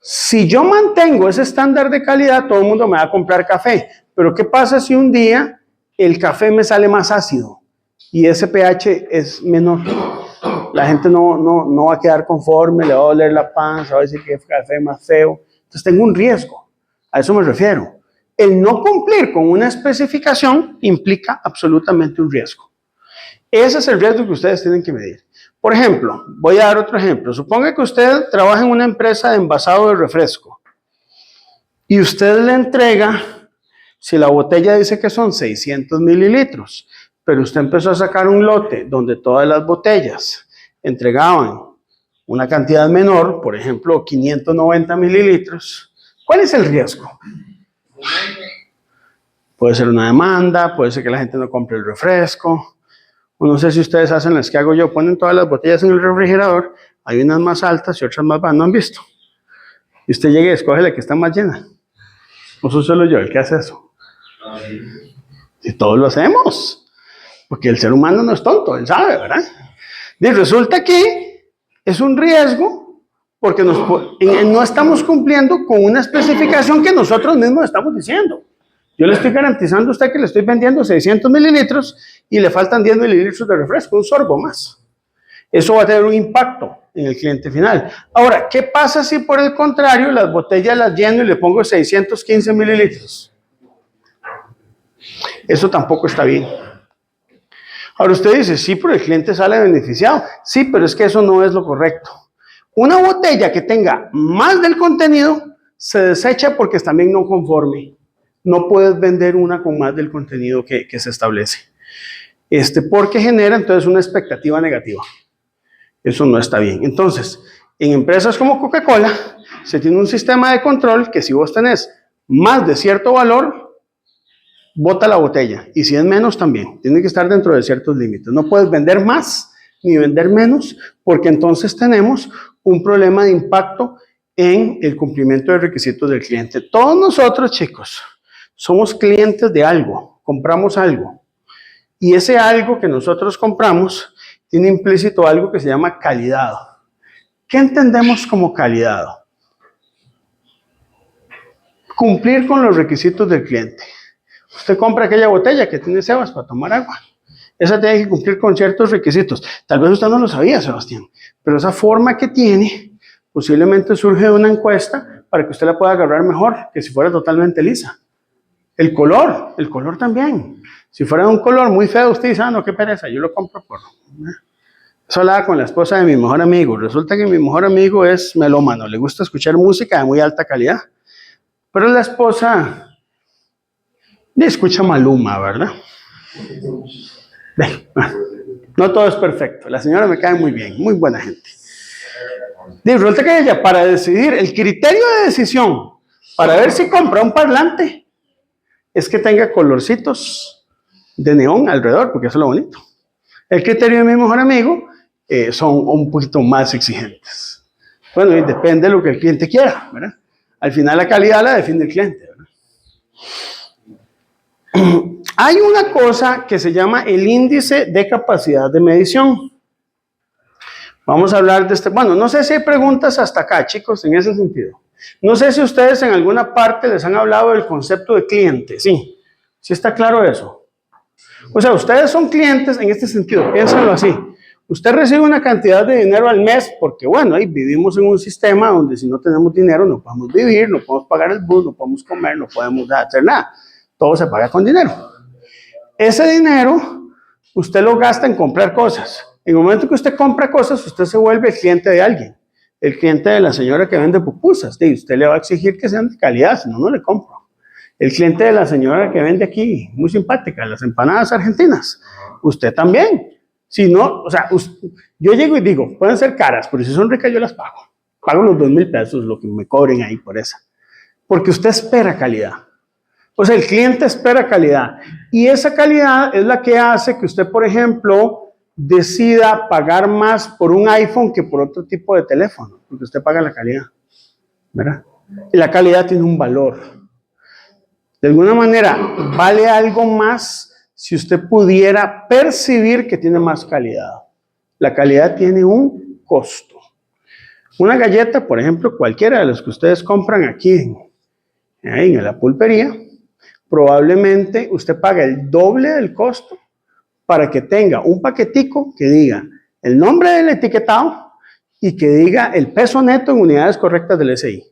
Si yo mantengo ese estándar de calidad, todo el mundo me va a comprar café. Pero ¿qué pasa si un día el café me sale más ácido y ese pH es menor? La gente no va a quedar conforme, le va a doler la panza, va a decir que es café más feo. Entonces tengo un riesgo, a eso me refiero. El no cumplir con una especificación implica absolutamente un riesgo. Ese es el riesgo que ustedes tienen que medir. Por ejemplo, voy a dar otro ejemplo. Suponga que usted trabaja en una empresa de envasado de refresco y usted le entrega, si la botella dice que son 600 mililitros, pero usted empezó a sacar un lote donde todas las botellas entregaban una cantidad menor, por ejemplo, 590 mililitros, ¿cuál es el riesgo? Puede ser una demanda, puede ser que la gente no compre el refresco. O no sé si ustedes hacen las que hago yo, ponen todas las botellas en el refrigerador, hay unas más altas y otras más bajas, ¿no han visto? Y usted llega y escoge la que está más llena. No soy solo yo el que hace eso. Y todos lo hacemos. Porque el ser humano no es tonto, él sabe, ¿verdad? Y resulta que es un riesgo porque no estamos cumpliendo con una especificación que nosotros mismos estamos diciendo. Yo le estoy garantizando a usted que le estoy vendiendo 600 mililitros y le faltan 10 mililitros de refresco, un sorbo más. Eso va a tener un impacto en el cliente final. Ahora, ¿qué pasa si por el contrario las botellas las lleno y le pongo 615 mililitros? Eso tampoco está bien. Ahora usted dice, sí, pero el cliente sale beneficiado. Sí, pero es que eso no es lo correcto. Una botella que tenga más del contenido se desecha porque es también no conforme. No puedes vender una con más del contenido que se establece. Porque genera entonces una expectativa negativa. Eso no está bien. Entonces, en empresas como Coca-Cola, se tiene un sistema de control que si vos tenés más de cierto valor, bota la botella. Y si es menos, también. Tiene que estar dentro de ciertos límites. No puedes vender más ni vender menos, porque entonces tenemos un problema de impacto en el cumplimiento de requisitos del cliente. Todos nosotros, chicos, somos clientes de algo, compramos algo. Y ese algo que nosotros compramos tiene implícito algo que se llama calidad. ¿Qué entendemos como calidad? Cumplir con los requisitos del cliente. Usted compra aquella botella que tiene Sebas para tomar agua. Esa tiene que cumplir con ciertos requisitos. Tal vez usted no lo sabía, Sebastián, pero esa forma que tiene posiblemente surge de una encuesta para que usted la pueda agarrar mejor que si fuera totalmente lisa. El color también. Si fuera un color muy feo, usted dice, no, qué pereza, yo lo compro por... Eso hablaba con la esposa de mi mejor amigo. Resulta que mi mejor amigo es melómano, le gusta escuchar música de muy alta calidad. Pero la esposa le escucha Maluma, ¿verdad? No todo es perfecto. La señora me cae muy bien, muy buena gente. Resulta que ella, para decidir, el criterio de decisión, para ver si compra un parlante, es que tenga colorcitos de neón alrededor, porque eso es lo bonito. El criterio de mi mejor amigo son un poquito más exigentes. Bueno, y depende de lo que el cliente quiera, ¿verdad? Al final la calidad la define el cliente, ¿verdad? Hay una cosa que se llama el índice de capacidad de medición. Vamos a hablar de este. Bueno, no sé si hay preguntas hasta acá, chicos, en ese sentido. No sé si ustedes en alguna parte les han hablado del concepto de cliente. Sí, sí está claro eso. O sea, ustedes son clientes en este sentido, piénsenlo así. Usted recibe una cantidad de dinero al mes porque, bueno, ahí vivimos en un sistema donde si no tenemos dinero no podemos vivir, no podemos pagar el bus, no podemos comer, no podemos hacer nada. Todo se paga con dinero. Ese dinero usted lo gasta en comprar cosas. En el momento que usted compra cosas, usted se vuelve el cliente de alguien. El cliente de la señora que vende pupusas. Y usted le va a exigir que sean de calidad, si no, no le compro. El cliente de la señora que vende aquí, muy simpática, las empanadas argentinas. Usted también. Si no, o sea, yo llego y digo, pueden ser caras, pero si son ricas yo las pago. Pago los 2,000 pesos, lo que me cobren ahí por esa. Porque usted espera calidad. O sea, el cliente espera calidad. Y esa calidad es la que hace que usted, por ejemplo, decida pagar más por un iPhone que por otro tipo de teléfono. Porque usted paga la calidad. ¿Verdad? Y la calidad tiene un valor. De alguna manera, vale algo más si usted pudiera percibir que tiene más calidad. La calidad tiene un costo. Una galleta, por ejemplo, cualquiera de los que ustedes compran aquí en la pulpería, probablemente usted paga el doble del costo para que tenga un paquetico que diga el nombre del etiquetado y que diga el peso neto en unidades correctas del SI.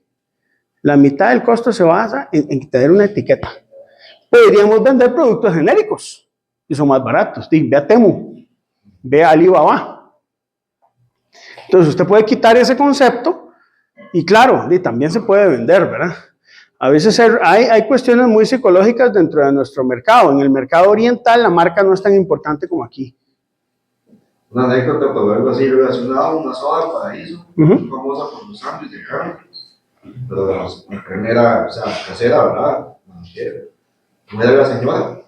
La mitad del costo se basa en tener una etiqueta. Podríamos vender productos genéricos y son más baratos. Ve a Temu, ve a Alibaba. Entonces usted puede quitar ese concepto y claro, también se puede vender, ¿verdad? A veces hay cuestiones muy psicológicas dentro de nuestro mercado. En el mercado oriental la marca no es tan importante como aquí. una anécdota, pero algo así relacionado a una soda Paraíso, muy famosa por los sándwiches de carne, pero la carne era, o sea, casera, ¿verdad? No era la señora,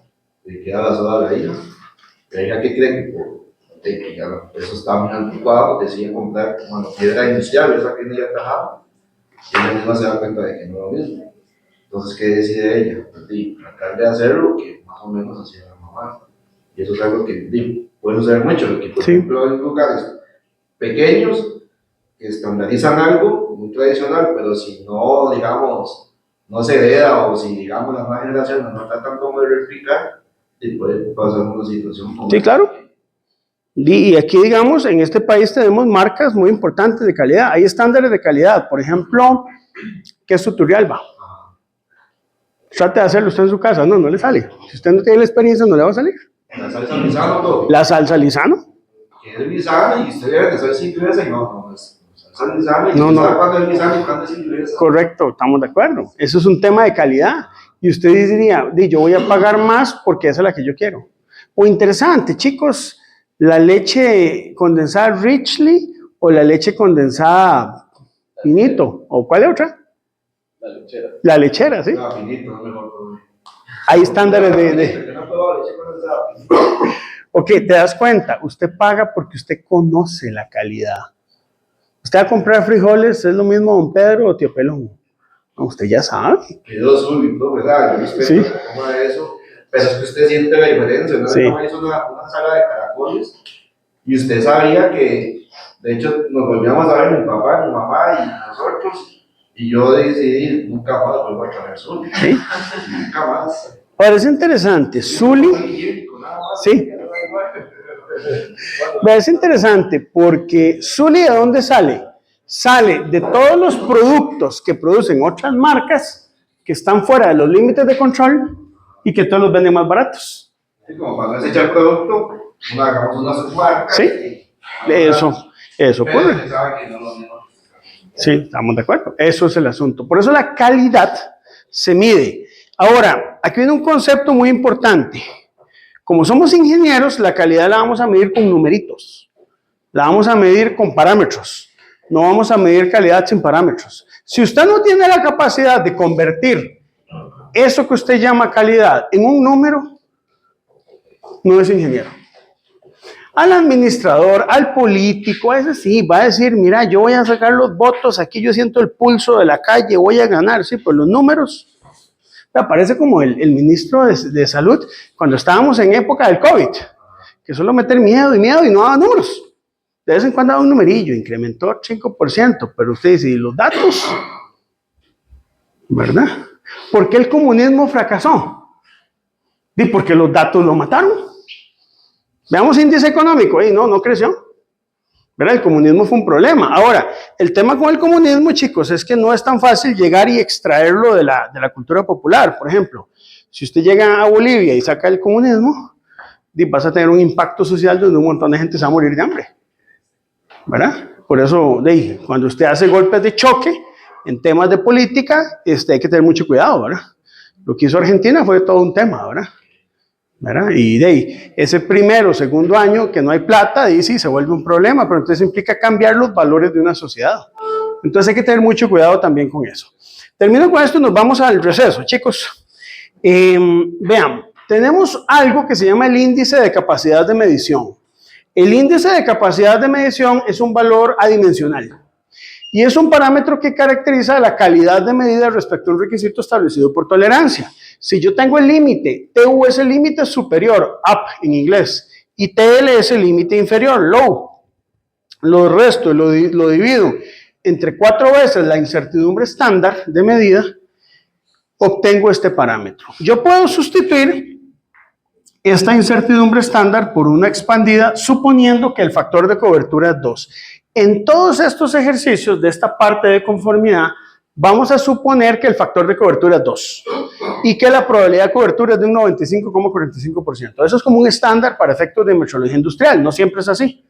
le queda la soda a la hija. La hija que cree que que ya eso estaba muy anticuado, decide comprar como piedra industrial, esa que ella trabajaba, y ella misma se da cuenta de que no es lo mismo. Entonces, ¿qué decide ella? Tratar de hacer lo que más o menos hacía la mamá. Y eso es algo que puede suceder mucho, porque por ejemplo hay lugares pequeños que estandarizan algo muy tradicional, pero si no, digamos, no se hereda o si, digamos, las nuevas generaciones no tratan como de replicar, puede pasar una situación como sí, claro. Y aquí, digamos, en este país tenemos marcas muy importantes de calidad. Hay estándares de calidad. Por ejemplo, queso Turrialba. Trate de hacerlo usted en su casa. No, no le sale. Si usted no tiene la experiencia, no le va a salir. La salsa Lizano, todo. La salsa Lizano. Que es Lizano y usted debe de saber si inglesa y no es salsa Lizano y no, sabe cuándo es Lizano y cuándo es inglesa. Correcto, estamos de acuerdo. Eso es un tema de calidad. Y usted diría, yo voy a pagar más porque esa es la que yo quiero. O interesante, chicos, la leche condensada Richly o la leche condensada Finito. ¿O cuál es otra? La lechera. La lechera, sí. No, Finito, no mejor todavía. Hay estándares Ok, te das cuenta, usted paga porque usted conoce la calidad. Usted va a comprar frijoles, es lo mismo Don Pedro o Tío Pelón. No, usted ya sabe. Quedó súbito, ¿verdad? Yo respeto que coma eso, pero es que usted siente la diferencia, ¿no? Sí. Hizo una sala de caracoles y usted sabía que, de hecho, nos volvíamos a ver mi papá, mi mamá y nosotros, y yo decidí nunca más vuelvo a traer Zully. ¿Sí? Nunca más. Ahora es interesante, Zully. Sí. Es interesante porque Zully, ¿de dónde sale? Sale de todos los productos que producen otras marcas que están fuera de los límites de control y que todos los venden más baratos. Sí, como cuando es echar producto, hagamos una submarca. Sí, eso ocurre. Sí, estamos de acuerdo. Eso es el asunto. Por eso la calidad se mide. Ahora, aquí viene un concepto muy importante. Como somos ingenieros, la calidad la vamos a medir con numeritos. La vamos a medir con parámetros. No vamos a medir calidad sin parámetros. Si usted no tiene la capacidad de convertir eso que usted llama calidad en un número, no es ingeniero. Al administrador, al político, ese sí, va a decir, mira, yo voy a sacar los votos, aquí yo siento el pulso de la calle, voy a ganar, sí, pues los números. Parece como el ministro de Salud cuando estábamos en época del COVID, que solo meter miedo y no daba números. De vez en cuando daba un numerillo, incrementó 5%, pero usted dice, ¿y los datos? ¿Verdad? ¿Por qué el comunismo fracasó? ¿Y porque los datos lo mataron? Veamos índice económico, no creció. ¿Verdad? El comunismo fue un problema. Ahora, el tema con el comunismo, chicos, es que no es tan fácil llegar y extraerlo de la cultura popular. Por ejemplo, si usted llega a Bolivia y saca el comunismo, vas a tener un impacto social donde un montón de gente se va a morir de hambre. ¿Verdad? Por eso, cuando usted hace golpes de choque en temas de política, hay que tener mucho cuidado, ¿verdad? Lo que hizo Argentina fue todo un tema, ¿verdad? Y ese primero o segundo año que no hay plata, sí se vuelve un problema, pero entonces implica cambiar los valores de una sociedad. Entonces hay que tener mucho cuidado también con eso. Termino con esto y nos vamos al receso, chicos. Vean, tenemos algo que se llama el índice de capacidad de medición. El índice de capacidad de medición es un valor adimensional y es un parámetro que caracteriza la calidad de medida respecto a un requisito establecido por tolerancia. Si yo tengo el límite, TU es el límite superior, up en inglés, y TL es el límite inferior, low. Lo resto, lo divido entre 4 veces la incertidumbre estándar de medida, obtengo este parámetro. Yo puedo sustituir esta incertidumbre estándar por una expandida, suponiendo que el factor de cobertura es 2. En todos estos ejercicios de esta parte de conformidad, vamos a suponer que el factor de cobertura es 2 y que la probabilidad de cobertura es de un 95,45%. Eso es como un estándar para efectos de metrología industrial, no siempre es así.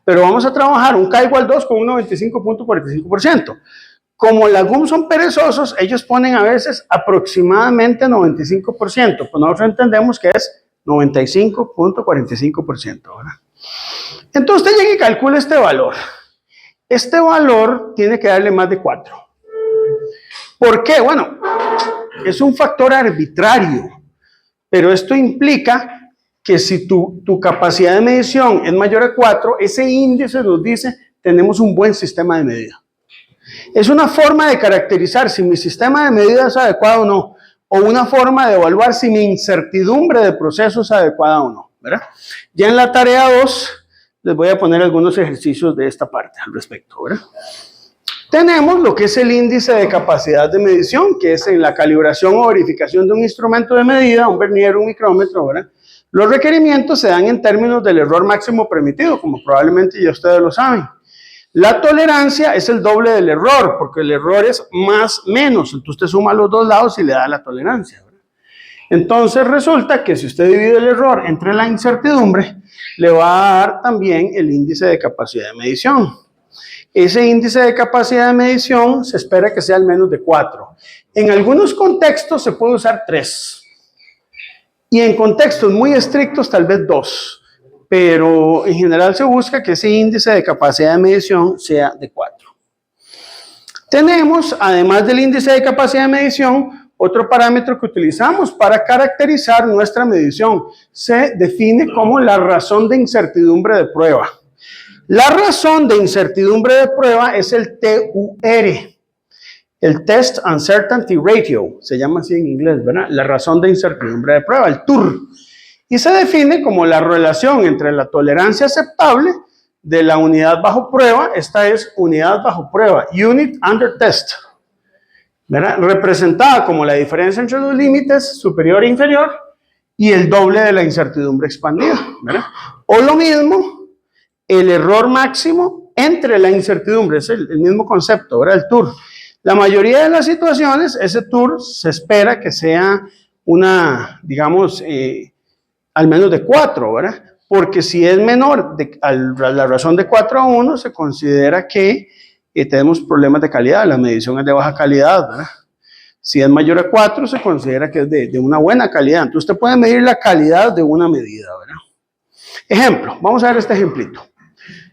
Pero vamos a trabajar un K igual 2 con un 95,45%. Como las GUM son perezosos, ellos ponen a veces aproximadamente 95%, pues nosotros entendemos que es 95,45%, ¿verdad? Entonces usted llega y calcula este valor. Este valor tiene que darle más de 4. ¿Por qué? Bueno, es un factor arbitrario, pero esto implica que si tu capacidad de medición es mayor a 4, ese índice nos dice tenemos un buen sistema de medida. Es una forma de caracterizar si mi sistema de medida es adecuado o no, o una forma de evaluar si mi incertidumbre de proceso es adecuada o no, ¿verdad? Ya en la tarea 2 les voy a poner algunos ejercicios de esta parte al respecto, ¿verdad? Tenemos lo que es el índice de capacidad de medición, que es en la calibración o verificación de un instrumento de medida, un vernier, un micrómetro, ¿verdad? Los requerimientos se dan en términos del error máximo permitido, como probablemente ya ustedes lo saben. La tolerancia es el doble del error, porque el error es más menos, entonces usted suma los dos lados y le da la tolerancia, ¿verdad? Entonces resulta que si usted divide el error entre la incertidumbre, le va a dar también el índice de capacidad de medición. Ese índice de capacidad de medición se espera que sea al menos de 4. En algunos contextos se puede usar 3. Y en contextos muy estrictos tal vez 2. Pero en general se busca que ese índice de capacidad de medición sea de 4. Tenemos, además del índice de capacidad de medición, otro parámetro que utilizamos para caracterizar nuestra medición. Se define como la razón de incertidumbre de prueba. La razón de incertidumbre de prueba es el TUR, el Test Uncertainty Ratio, se llama así en inglés, ¿verdad? La razón de incertidumbre de prueba, el TUR. Y se define como la relación entre la tolerancia aceptable de la unidad bajo prueba, esta es unidad bajo prueba, Unit Under Test, ¿verdad? Representada como la diferencia entre los límites superior e inferior y el doble de la incertidumbre expandida, ¿verdad? O lo mismo, el error máximo entre la incertidumbre, es el mismo concepto, ¿verdad? El TUR. La mayoría de las situaciones, ese TUR se espera que sea una, digamos, al menos de 4, ¿verdad? Porque si es menor a la razón de 4 a 1, se considera que tenemos problemas de calidad, la medición es de baja calidad, ¿verdad? Si es mayor a 4, se considera que es de una buena calidad. Entonces, usted puede medir la calidad de una medida, ¿verdad? Ejemplo, vamos a ver este ejemplito.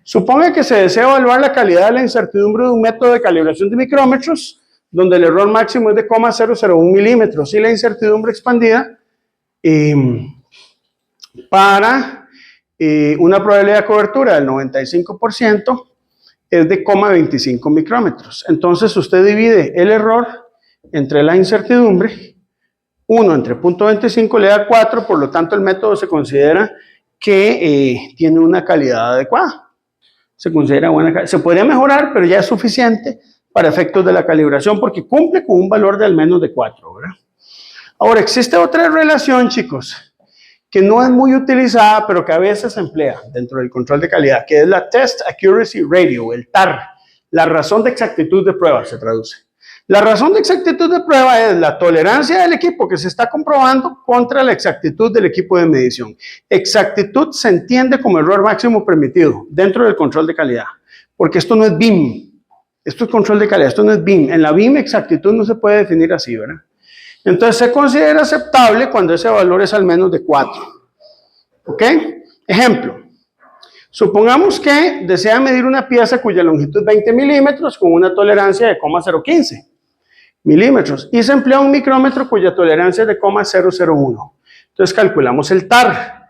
Suponga que se desea evaluar la calidad de la incertidumbre de un método de calibración de micrómetros, donde el error máximo es de 0,001 milímetros y la incertidumbre expandida para una probabilidad de cobertura del 95% es de 0,25 micrómetros. Entonces usted divide el error entre la incertidumbre, 1 entre 0,25 le da 4, por lo tanto el método se considera que tiene una calidad adecuada. Se considera buena calidad. Se podría mejorar, pero ya es suficiente para efectos de la calibración porque cumple con un valor de al menos de 4, ¿verdad? Ahora, existe otra relación, chicos, que no es muy utilizada, pero que a veces se emplea dentro del control de calidad, que es la Test Accuracy Ratio, el TAR, la razón de exactitud de prueba, se traduce. La razón de exactitud de prueba es la tolerancia del equipo que se está comprobando contra la exactitud del equipo de medición. Exactitud se entiende como error máximo permitido dentro del control de calidad, porque esto no es BIM, esto es control de calidad, esto no es BIM. En la BIM exactitud no se puede definir así, ¿verdad? Entonces se considera aceptable cuando ese valor es al menos de 4. ¿Ok? Ejemplo. Supongamos que desea medir una pieza cuya longitud es 20 milímetros con una tolerancia de 0,015 milímetros y se emplea un micrómetro cuya tolerancia es de 0,001. Entonces calculamos el TAR.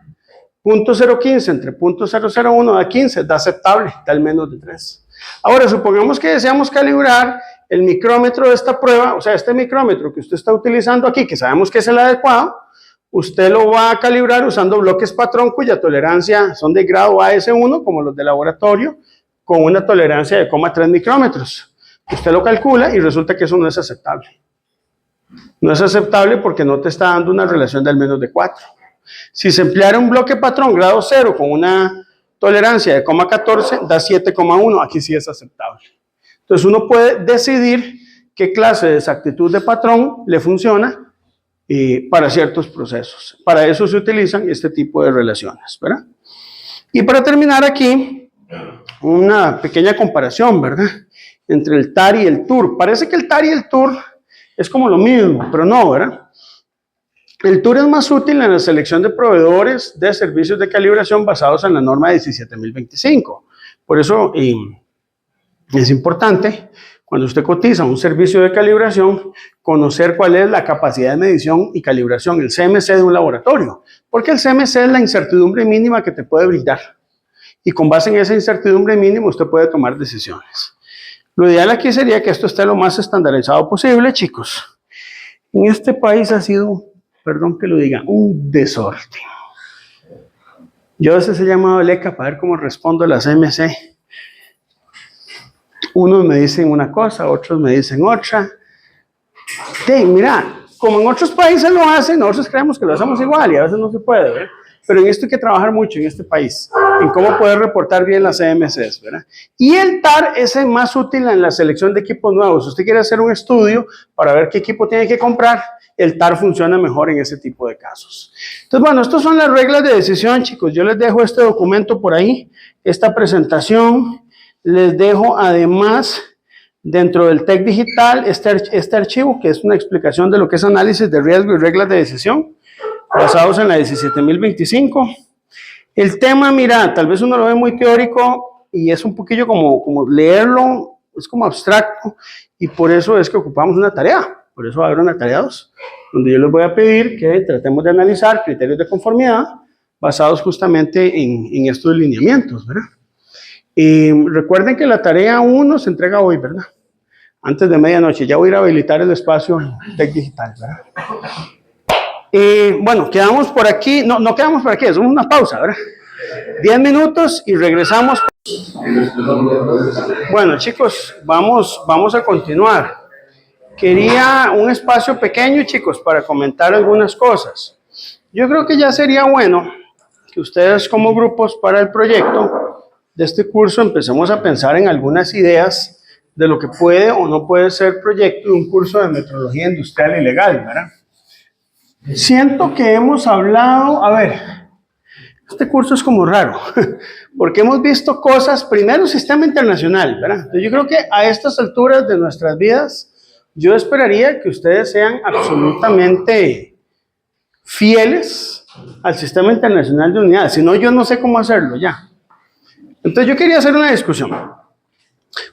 0,015 entre 0,001 da 15, da aceptable, da al menos de 3. Ahora, supongamos que deseamos calibrar el micrómetro de esta prueba, o sea, este micrómetro que usted está utilizando aquí, que sabemos que es el adecuado, usted lo va a calibrar usando bloques patrón cuya tolerancia son de grado AS1, como los de laboratorio, con una tolerancia de 0,3 micrómetros. Usted lo calcula y resulta que eso no es aceptable. No es aceptable porque no te está dando una relación de al menos de 4. Si se empleara un bloque patrón grado 0 con una tolerancia de 0,14, da 7,1. Aquí sí es aceptable. Entonces uno puede decidir qué clase de exactitud de patrón le funciona para ciertos procesos. Para eso se utilizan este tipo de relaciones, ¿verdad? Y para terminar aquí, una pequeña comparación, ¿verdad? Entre el TAR y el TUR. Parece que el TAR y el TUR es como lo mismo, pero no, ¿verdad? El tour es más útil en la selección de proveedores de servicios de calibración basados en la norma 17025. Por eso es importante, cuando usted cotiza un servicio de calibración, conocer cuál es la capacidad de medición y calibración, el CMC de un laboratorio, porque el CMC es la incertidumbre mínima que te puede brindar. Y con base en esa incertidumbre mínima, usted puede tomar decisiones. Lo ideal aquí sería que esto esté lo más estandarizado posible, chicos. En este país ha sido, perdón que lo diga, un desorden. Yo a veces he llamado a LECA para ver cómo respondo a las CMC. Unos me dicen una cosa, otros me dicen otra. Sí, mira, como en otros países lo hacen, nosotros creemos que lo hacemos igual y a veces no se puede, ¿verdad? Pero en esto hay que trabajar mucho en este país, en cómo poder reportar bien las CMCs, ¿verdad? Y el TAR es el más útil en la selección de equipos nuevos. Si usted quiere hacer un estudio para ver qué equipo tiene que comprar, el TAR funciona mejor en ese tipo de casos. Entonces, bueno, estas son las reglas de decisión, chicos. Yo les dejo este documento por ahí, esta presentación. Les dejo además, dentro del TEC Digital, este archivo, que es una explicación de lo que es análisis de riesgo y reglas de decisión, basados en la 17025. El tema, mira, tal vez uno lo ve muy teórico y es un poquillo como leerlo, es como abstracto, y por eso es que ocupamos una tarea. Por eso va a haber una tarea 2, donde yo les voy a pedir que tratemos de analizar criterios de conformidad basados justamente en estos lineamientos, ¿verdad? Recuerden que la tarea 1 se entrega hoy, ¿verdad? Antes de medianoche. Ya voy a ir a habilitar el espacio en TEC Digital, ¿verdad? Bueno, quedamos por aquí. No quedamos por aquí, es una pausa, ¿verdad? 10 minutos y regresamos. Bueno, chicos, vamos a continuar. Quería un espacio pequeño, chicos, para comentar algunas cosas. Yo creo que ya sería bueno que ustedes como grupos para el proyecto de este curso empecemos a pensar en algunas ideas de lo que puede o no puede ser proyecto de un curso de metrología industrial y legal, ¿verdad? Siento que hemos hablado, a ver, este curso es como raro, porque hemos visto cosas, primero sistema internacional, ¿verdad? Entonces yo creo que a estas alturas de nuestras vidas, yo esperaría que ustedes sean absolutamente fieles al sistema internacional de unidades, si no yo no sé cómo hacerlo ya. Entonces yo quería hacer una discusión.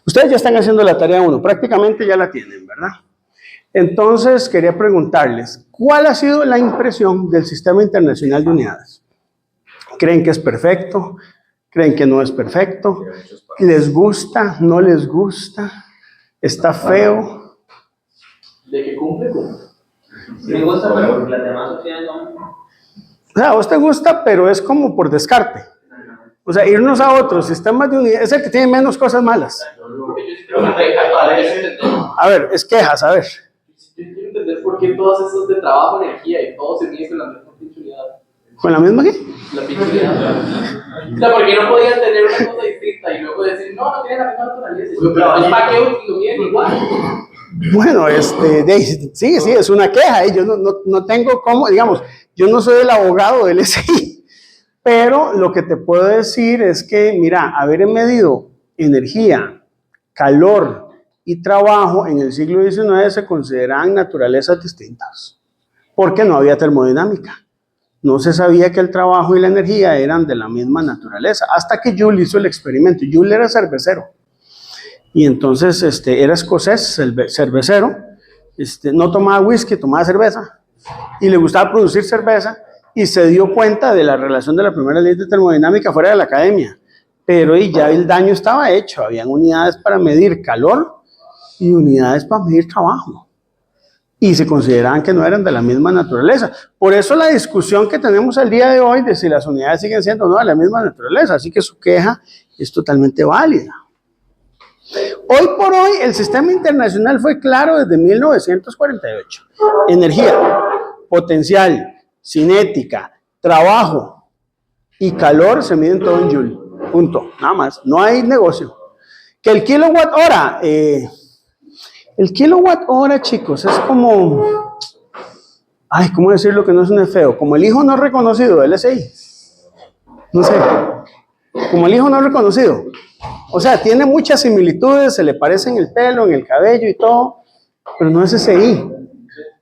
Ustedes ya están haciendo la tarea 1, prácticamente ya la tienen, ¿verdad? Entonces quería preguntarles, ¿cuál ha sido la impresión del sistema internacional de unidades? ¿Creen que es perfecto? ¿Creen que no es perfecto? ¿Les gusta? ¿No les gusta? ¿Está feo? ¿De qué cumple? Me gusta, pero porque las demás opciones no. O sea, a vos te gusta, pero es como por descarte. O sea, irnos a otros sistemas de unidades es el que tiene menos cosas malas. A ver, es quejas, a ver. Yo quiero entender por qué todas esas de trabajo, energía y todo se mide con la misma pinche unidad. ¿Con la misma qué? La pinche unidad. O sea, porque no podían tener una cosa distinta y luego decir, no tienen la misma naturaleza. Pero ¿para qué lo miden igual? Bueno, sí, es una queja. Yo no tengo cómo, digamos, yo no soy el abogado del SI. Pero lo que te puedo decir es que, mira, haber medido energía, calor y trabajo en el siglo XIX se consideraban naturalezas distintas, porque no había termodinámica. No se sabía que el trabajo y la energía eran de la misma naturaleza, hasta que Joule hizo el experimento. Joule era cervecero, y entonces era escocés, cervecero, no tomaba whisky, tomaba cerveza, y le gustaba producir cerveza, y se dio cuenta de la relación de la primera ley de termodinámica fuera de la academia. Pero ya el daño estaba hecho. Habían unidades para medir calor y unidades para medir trabajo. Y se consideraban que no eran de la misma naturaleza. Por eso la discusión que tenemos el día de hoy de si las unidades siguen siendo o no de la misma naturaleza. Así que su queja es totalmente válida. Hoy por hoy el sistema internacional fue claro desde 1948. Energía, potencial, cinética, trabajo y calor se miden todo en Joule. Punto. Nada más. No hay negocio. Que el kilowatt hora, chicos, es como, ¿cómo decirlo que no suene feo? Como el hijo no reconocido del SI. No sé. Como el hijo no reconocido. O sea, tiene muchas similitudes, se le parece en el pelo, en el cabello y todo, pero no es SI,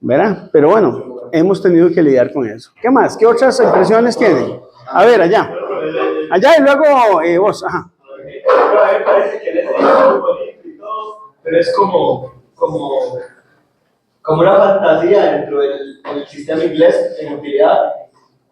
¿verdad? Pero bueno, hemos tenido que lidiar con eso. ¿Qué más? ¿Qué otras impresiones tienen? A ver, allá. Allá y luego vos, ajá. A mí me parece que el SI es muy bonito y todo, pero es como una fantasía dentro del sistema inglés en utilidad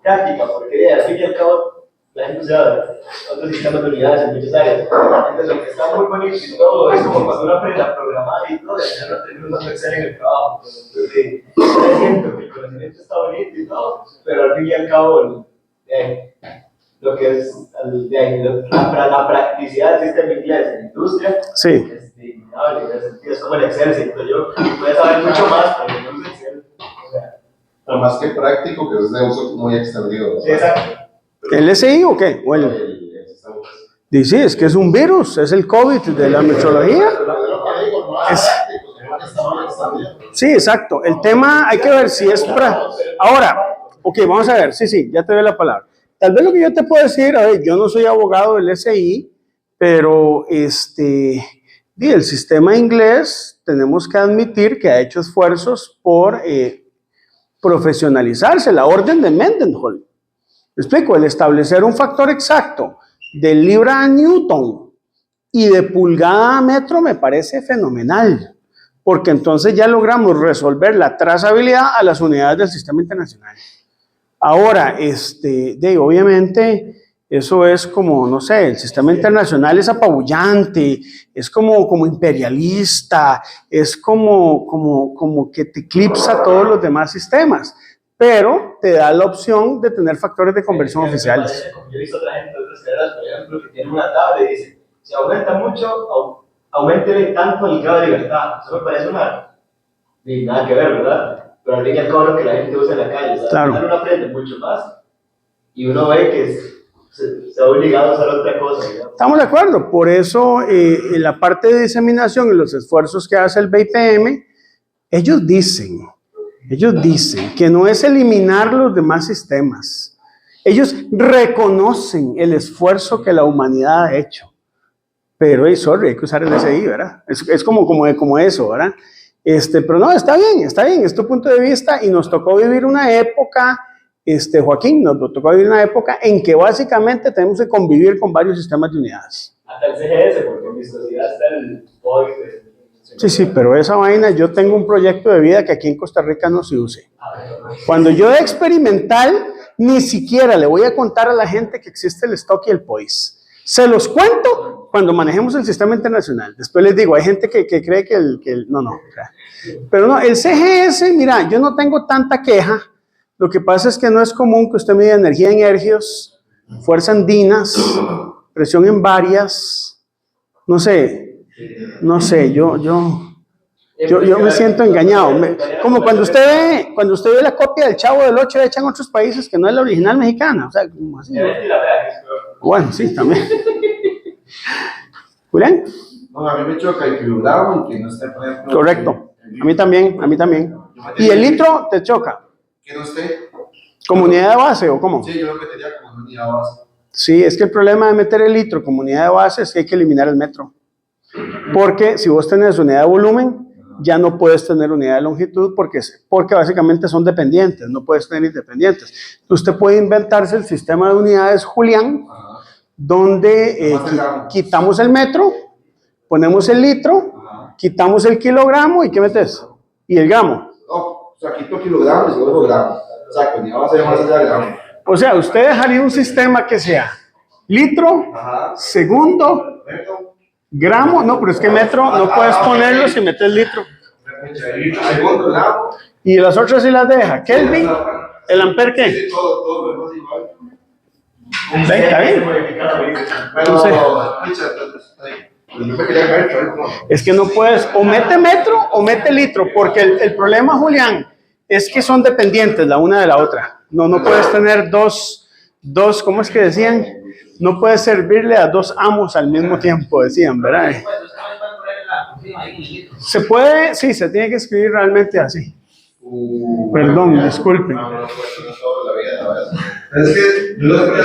práctica, porque al fin y al cabo la gente usa otros sistemas de unidades en muchas áreas. Entonces, lo que está muy bonito y todo es como cuando uno aprende a programar y todo, y ya no tener un Excel en el trabajo. Entonces, yo siento que el conocimiento está bonito y todo, pero al fin y al cabo, lo que es la practicidad del sistema inglés en la industria Sí. es innegable. Es como el Excel, siento yo. Puedes saber mucho más, pero no es Excel. Pero más que práctico, que es de uso muy extendido. Sí, exacto. ¿El SI o qué? O sí, es que es un virus, es el COVID de la metrología. Sí, exacto. El tema hay que ver si es para... Ahora, ok, vamos a ver, sí, ya te doy la palabra. Tal vez lo que yo te puedo decir, a ver, yo no soy abogado del SI, pero el sistema inglés tenemos que admitir que ha hecho esfuerzos por profesionalizarse, la orden de Mendenhall. ¿Me explico? El establecer un factor exacto de libra a newton y de pulgada a metro me parece fenomenal, porque entonces ya logramos resolver la trazabilidad a las unidades del sistema internacional. Ahora, obviamente, eso es como, no sé, el sistema internacional es apabullante, es como imperialista, es como que te eclipsa todos los demás sistemas, pero te da la opción de tener factores de conversión oficiales. Yo he visto otra gente de otras carreras, por ejemplo, que tienen una tabla y dice, si aumenta mucho, aumente tanto el grado de libertad. Eso me parece ni nada que ver, ¿verdad? Pero al fin y al cabo lo que la gente usa en la calle, ¿sabes? Claro. Uno aprende mucho más y uno ve que se ha obligado a hacer otra cosa, digamos. Estamos de acuerdo, por eso en la parte de diseminación y los esfuerzos que hace el BIPM, ellos dicen que no es eliminar los demás sistemas. Ellos reconocen el esfuerzo que la humanidad ha hecho. Pero, hay que usar el SI, ¿verdad? Es como eso, ¿verdad? Pero no, está bien, es tu punto de vista y nos tocó vivir una época, Joaquín, nos tocó vivir una época en que básicamente tenemos que convivir con varios sistemas de unidades. Hasta el CGS, porque en mi sociedad está el POI. Sí, pero esa vaina, yo tengo un proyecto de vida que aquí en Costa Rica no se use. Cuando yo de experimental, ni siquiera le voy a contar a la gente que existe el stock y el POIS. Se los cuento cuando manejemos el sistema internacional. Después les digo, hay gente que cree que no. Pero no, el CGS, mira, yo no tengo tanta queja. Lo que pasa es que no es común que usted mida energía en hercios, fuerza andinas, presión en varias, no sé, yo me siento engañado. Como cuando usted ve la copia del Chavo del Ocho hecha en otros países que no es la original mexicana. O sea, como así, ¿no? Bueno, sí, también. ¿Julián? No, a mí me choca el kilogramo y que no esté, por ejemplo. Correcto. A mí también. ¿Y el litro te choca? Que no esté. ¿Como unidad de base o cómo? Sí, yo lo metería como unidad de base. Sí, es que el problema de meter el litro como unidad de base es que hay que eliminar el metro. Porque si vos tenés unidad de volumen, ya no puedes tener unidad de longitud porque básicamente son dependientes, no puedes tener independientes. Usted puede inventarse el sistema de unidades Julián, donde quitamos el metro, ponemos el litro, quitamos el kilogramo y ¿qué metes? Y el gramo. No, o sea, quito kilogramos y luego gramos. O sea, unidad base de más allá de gramos. O sea, usted dejaría un sistema que sea litro, segundo, gramo, no, pero es que metro no puedes ponerlo si metes litro. Segundo, gramo. Y las otras sí las deja. Kelvin, ¿el amper qué? Sí, todo lo demás igual. Está bien. Pero, Es que no puedes, o mete metro o mete litro, porque el problema, Julián, es que son dependientes la una de la otra. No puedes tener dos, ¿cómo es que decían? No puedes servirle a dos amos al mismo tiempo, decían, ¿verdad? Se puede, sí, se tiene que escribir realmente así. Perdón, disculpen. Es que yo lo que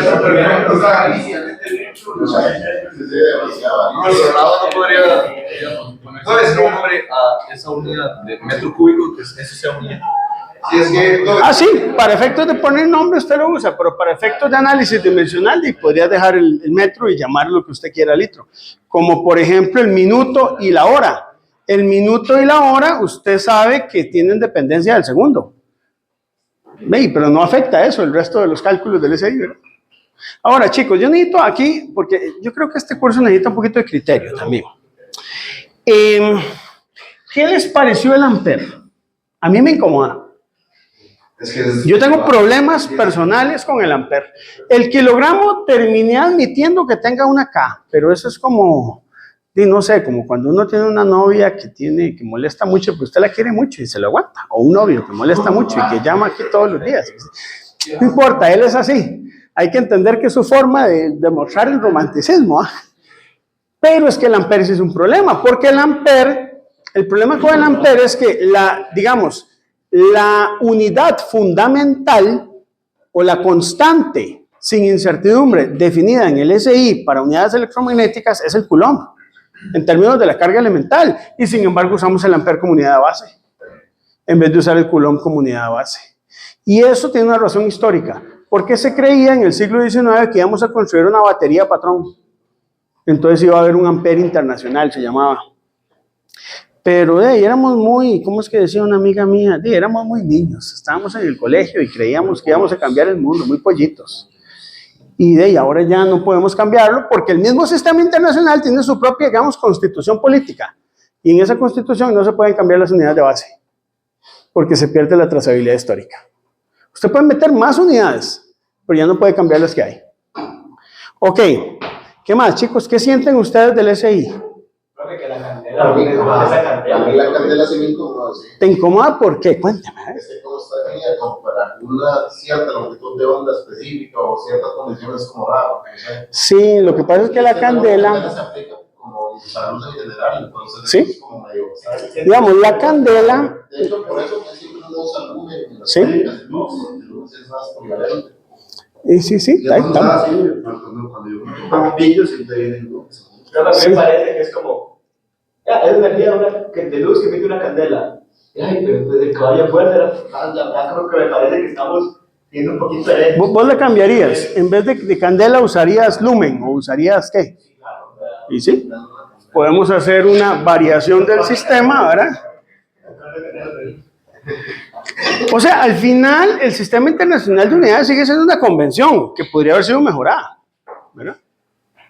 ¿Puedes nombre a esa unidad de metro cúbico que eso sea unidad? Si es que Ah, sí, para efectos de poner nombre usted lo usa, pero para efectos de análisis dimensional podría dejar el metro y llamar lo que usted quiera litro. Como por ejemplo el minuto y la hora. El minuto y la hora usted sabe que tienen dependencia del segundo. ¿Ve? Pero no afecta eso el resto de los cálculos del SI, ¿verdad? Ahora, chicos, yo necesito aquí, porque yo creo que este curso necesita un poquito de criterio también. ¿Qué les pareció el ampere? A mí me incomoda. Yo tengo problemas personales con el ampere. El kilogramo terminé admitiendo que tenga una K, pero eso es como, no sé, como cuando uno tiene una novia que molesta mucho, pues usted la quiere mucho y se lo aguanta. O un novio que molesta mucho y que llama aquí todos los días. No importa, él es así. Hay que entender que es su forma de demostrar el romanticismo. ¿Ah? Pero es que el ampere sí es un problema, porque el problema con el ampere es que digamos, la unidad fundamental o la constante sin incertidumbre definida en el SI para unidades electromagnéticas es el coulomb, en términos de la carga elemental, y sin embargo usamos el ampere como unidad de base, en vez de usar el coulomb como unidad de base. Y eso tiene una razón histórica, porque se creía en el siglo XIX que íbamos a construir una batería patrón. Entonces iba a haber un ampere internacional, se llamaba. Pero éramos muy, ¿cómo es que decía una amiga mía? Éramos muy niños, estábamos en el colegio y creíamos que íbamos a cambiar el mundo, muy pollitos. Y ahora ya no podemos cambiarlo porque el mismo sistema internacional tiene su propia, digamos, constitución política. Y en esa constitución no se pueden cambiar las unidades de base, porque se pierde la trazabilidad histórica. Usted puede meter más unidades, pero ya no puede cambiar las que hay. Ok, ¿qué más, chicos? ¿Qué sienten ustedes del SI? Que la candela, a mí la candela se me incomoda. ¿Te incomoda por qué? Cuéntame. Es que como está definida como para una cierta longitud de onda específica o ciertas condiciones como raro. Sí, lo que pasa es que la candela... se aplica como para luz en general, entonces ¿sí? es como medio... Digamos, la candela... De hecho, por eso que siempre uno usa luz en las ¿sí? técnicas de luz es más polivalente. Y sí, Yo ahí no estamos. así, cuando yo compro bombillos siempre vienen luz. Pero también Sí. me parece que es como, ya, es energía de luz que emite una candela. Ay, pero desde que vaya fuerte, ya creo que me parece que estamos viendo un poquito de... ¿Vos le cambiarías? En vez de candela, ¿usarías lumen o usarías qué? Y sí, podemos hacer una variación del sistema, ¿verdad? O sea, al final, el sistema internacional de unidades sigue siendo una convención que podría haber sido mejorada, ¿verdad?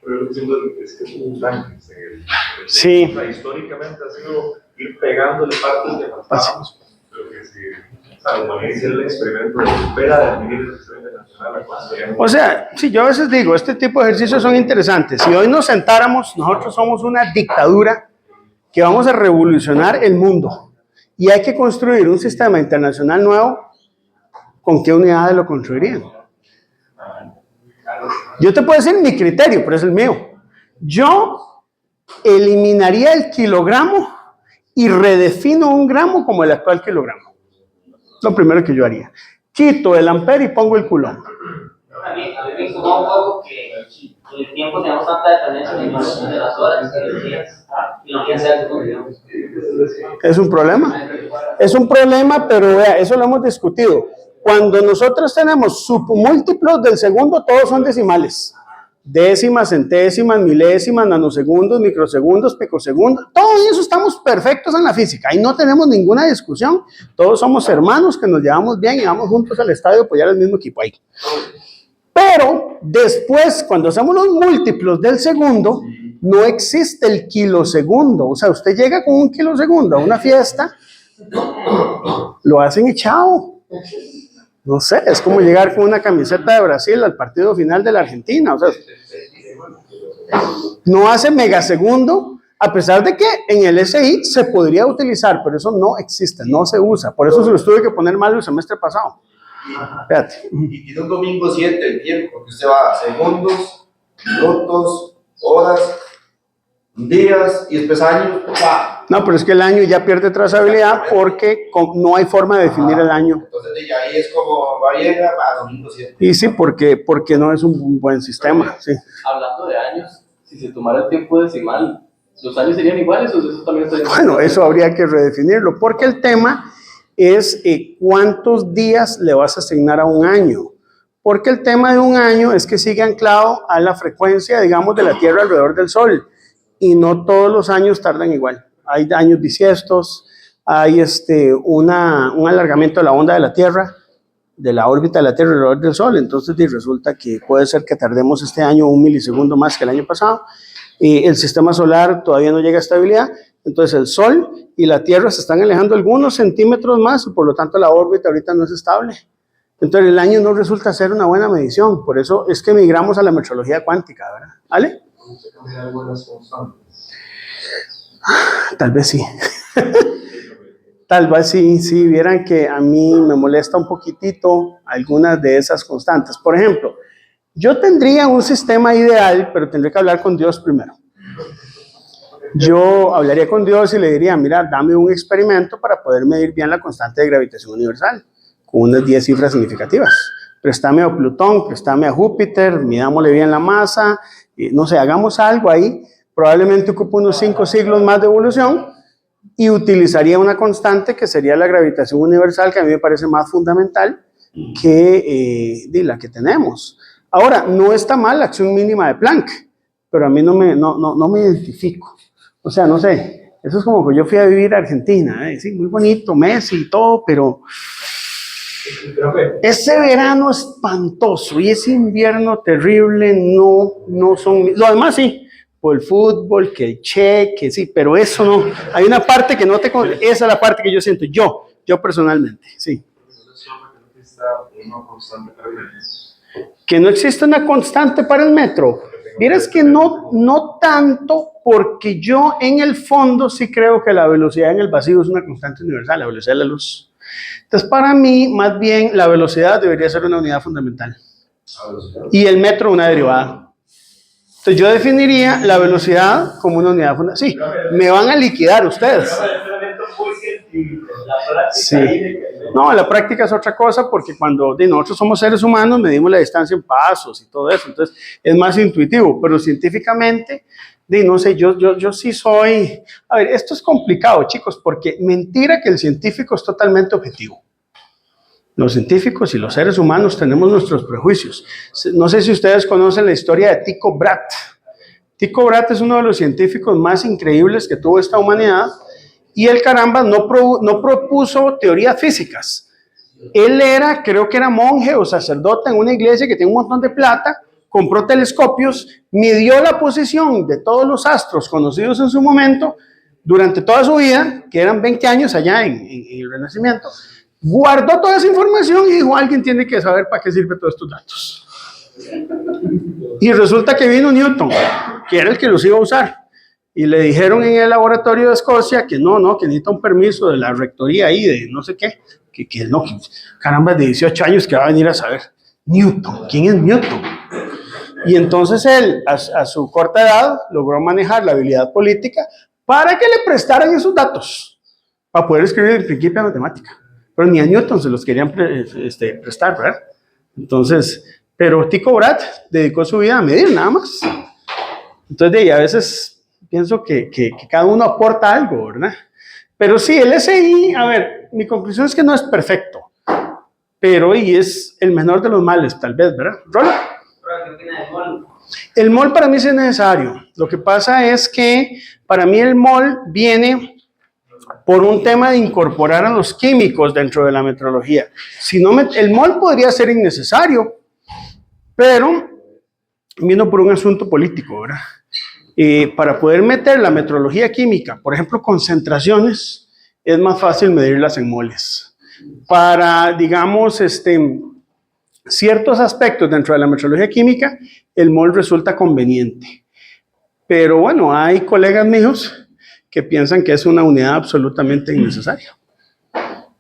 Pero yo siento es que es un tanque. Sí. O sea, históricamente ha sido ir pegándole partes que faltábamos. Pero que si la humanidad hiciera el experimento de volver a definir el sistema internacional, o sea, sí, yo a veces digo, este tipo de ejercicios son interesantes. Si hoy nos sentáramos, nosotros somos una dictadura que vamos a revolucionar el mundo. Y hay que construir un sistema internacional nuevo. ¿Con qué unidades lo construirían? Yo te puedo decir mi criterio, pero es el mío. Yo eliminaría el kilogramo y redefino un gramo como el actual kilogramo. Lo primero que yo haría. Quito el ampere y pongo el coulomb. A mí me incomoda un poco que en el tiempo tenemos tanta dependencia en el de las horas y los días, y no quieren ser segundo, digamos. Es un problema. Es un problema, pero vea, eso lo hemos discutido. Cuando nosotros tenemos submúltiplos del segundo, todos son decimales. Décimas, centésimas, milésimas, nanosegundos, microsegundos, picosegundos. Todo eso estamos perfectos en la física. Ahí no tenemos ninguna discusión. Todos somos hermanos que nos llevamos bien y vamos juntos al estadio a apoyar al mismo equipo ahí. Pero después, cuando hacemos los múltiplos del segundo, no existe el kilosegundo. O sea, usted llega con un kilosegundo a una fiesta, lo hacen y chao. No sé, es como llegar con una camiseta de Brasil al partido final de la Argentina. O sea, no hace megasegundo, a pesar de que en el SI se podría utilizar, pero eso no existe, no se usa. Por eso se los tuve que poner mal el semestre pasado. Espérate. Y tiene un domingo 7 el tiempo, porque usted va a segundos, minutos, horas, días y después años. ¡Pah! No, pero es que el año ya pierde trazabilidad porque no hay forma de definir el año. Entonces de ahí es como va bien para domingo 7. Y sí, porque no es un buen sistema. Sí. Hablando de años, si se tomara el tiempo decimal, ¿los años serían iguales o eso también estaría? Bueno, eso habría que redefinirlo, porque el tema es cuántos días le vas a asignar a un año. Porque el tema de un año es que sigue anclado a la frecuencia, digamos, de la Tierra alrededor del Sol. Y no todos los años tardan igual. Hay años bisiestos, hay un alargamiento de la onda de la Tierra, de la órbita de la Tierra alrededor del Sol. Entonces resulta que puede ser que tardemos este año 1 milisegundo más que el año pasado. El sistema solar todavía no llega a estabilidad. Entonces el Sol y la Tierra se están alejando algunos centímetros más y por lo tanto la órbita ahorita no es estable. Entonces el año no resulta ser una buena medición. Por eso es que migramos a la metrología cuántica, ¿verdad? ¿Vale? ¿Se cambian algunas constantes? Tal vez sí. Tal vez sí, sí, vieran que a mí me molesta un poquitito algunas de esas constantes. Por ejemplo, yo tendría un sistema ideal, pero tendría que hablar con Dios primero. Yo hablaría con Dios y le diría, mira, dame un experimento para poder medir bien la constante de gravitación universal, con unas 10 cifras significativas. Préstame a Plutón, préstame a Júpiter, midámosle bien la masa, no sé, hagamos algo ahí. Probablemente ocupa unos 5 siglos más de evolución y utilizaría una constante que sería la gravitación universal, que a mí me parece más fundamental que la que tenemos. Ahora, no está mal la acción mínima de Planck, pero a mí no me identifico. O sea, no sé, eso es como que yo fui a vivir a Argentina, sí, muy bonito, Messi y todo, pero ese verano espantoso y ese invierno terrible no son... Lo demás sí, por el fútbol, que el Che, que sí, pero eso no. Hay una parte que no te... Esa es la parte que yo siento, yo personalmente, sí. Que no existe una constante para el metro. Vieras que no tanto, porque yo en el fondo sí creo que la velocidad en el vacío es una constante universal, la velocidad de la luz. Entonces, para mí, más bien, la velocidad debería ser una unidad fundamental. Y el metro una derivada. Entonces, yo definiría la velocidad como una unidad fundamental. Sí, me van a liquidar ustedes. Sí. No, la práctica es otra cosa porque cuando nosotros somos seres humanos medimos la distancia en pasos y todo eso, entonces es más intuitivo, pero científicamente, no sé, yo sí soy... A ver, esto es complicado, chicos, porque mentira que el científico es totalmente objetivo. Los científicos y los seres humanos tenemos nuestros prejuicios. No sé si ustedes conocen la historia de Tycho Brahe. Tycho Brahe es uno de los científicos más increíbles que tuvo esta humanidad. Y el caramba no propuso teorías físicas. Él creo que era monje o sacerdote en una iglesia que tiene un montón de plata, compró telescopios, midió la posición de todos los astros conocidos en su momento durante toda su vida, que eran 20 años allá en el Renacimiento, guardó toda esa información y dijo, alguien tiene que saber para qué sirven todos estos datos. Y resulta que vino Newton, que era el que los iba a usar. Y le dijeron en el laboratorio de Escocia que que necesita un permiso de la rectoría ahí, de no sé qué, que caramba, de 18 años que va a venir a saber. Newton, ¿quién es Newton? Y entonces él, a su corta edad, logró manejar la habilidad política para que le prestaran esos datos, para poder escribir el principio de matemática. Pero ni a Newton se los querían prestar, ¿verdad? Entonces, pero Tycho Brahe dedicó su vida a medir nada más. Entonces, a veces... Pienso que cada uno aporta algo, ¿verdad? Pero sí, el SI, a ver, mi conclusión es que no es perfecto, pero es el menor de los males, tal vez, ¿verdad? ¿Rolo? ¿Qué opina del mol? El mol para mí sí es necesario. Lo que pasa es que para mí el mol viene por un tema de incorporar a los químicos dentro de la metrología. Si no, el mol podría ser innecesario, pero vino por un asunto político, ¿verdad? Para poder meter la metrología química, por ejemplo, concentraciones, es más fácil medirlas en moles. Para, digamos, ciertos aspectos dentro de la metrología química, el mol resulta conveniente. Pero bueno, hay colegas míos que piensan que es una unidad absolutamente innecesaria.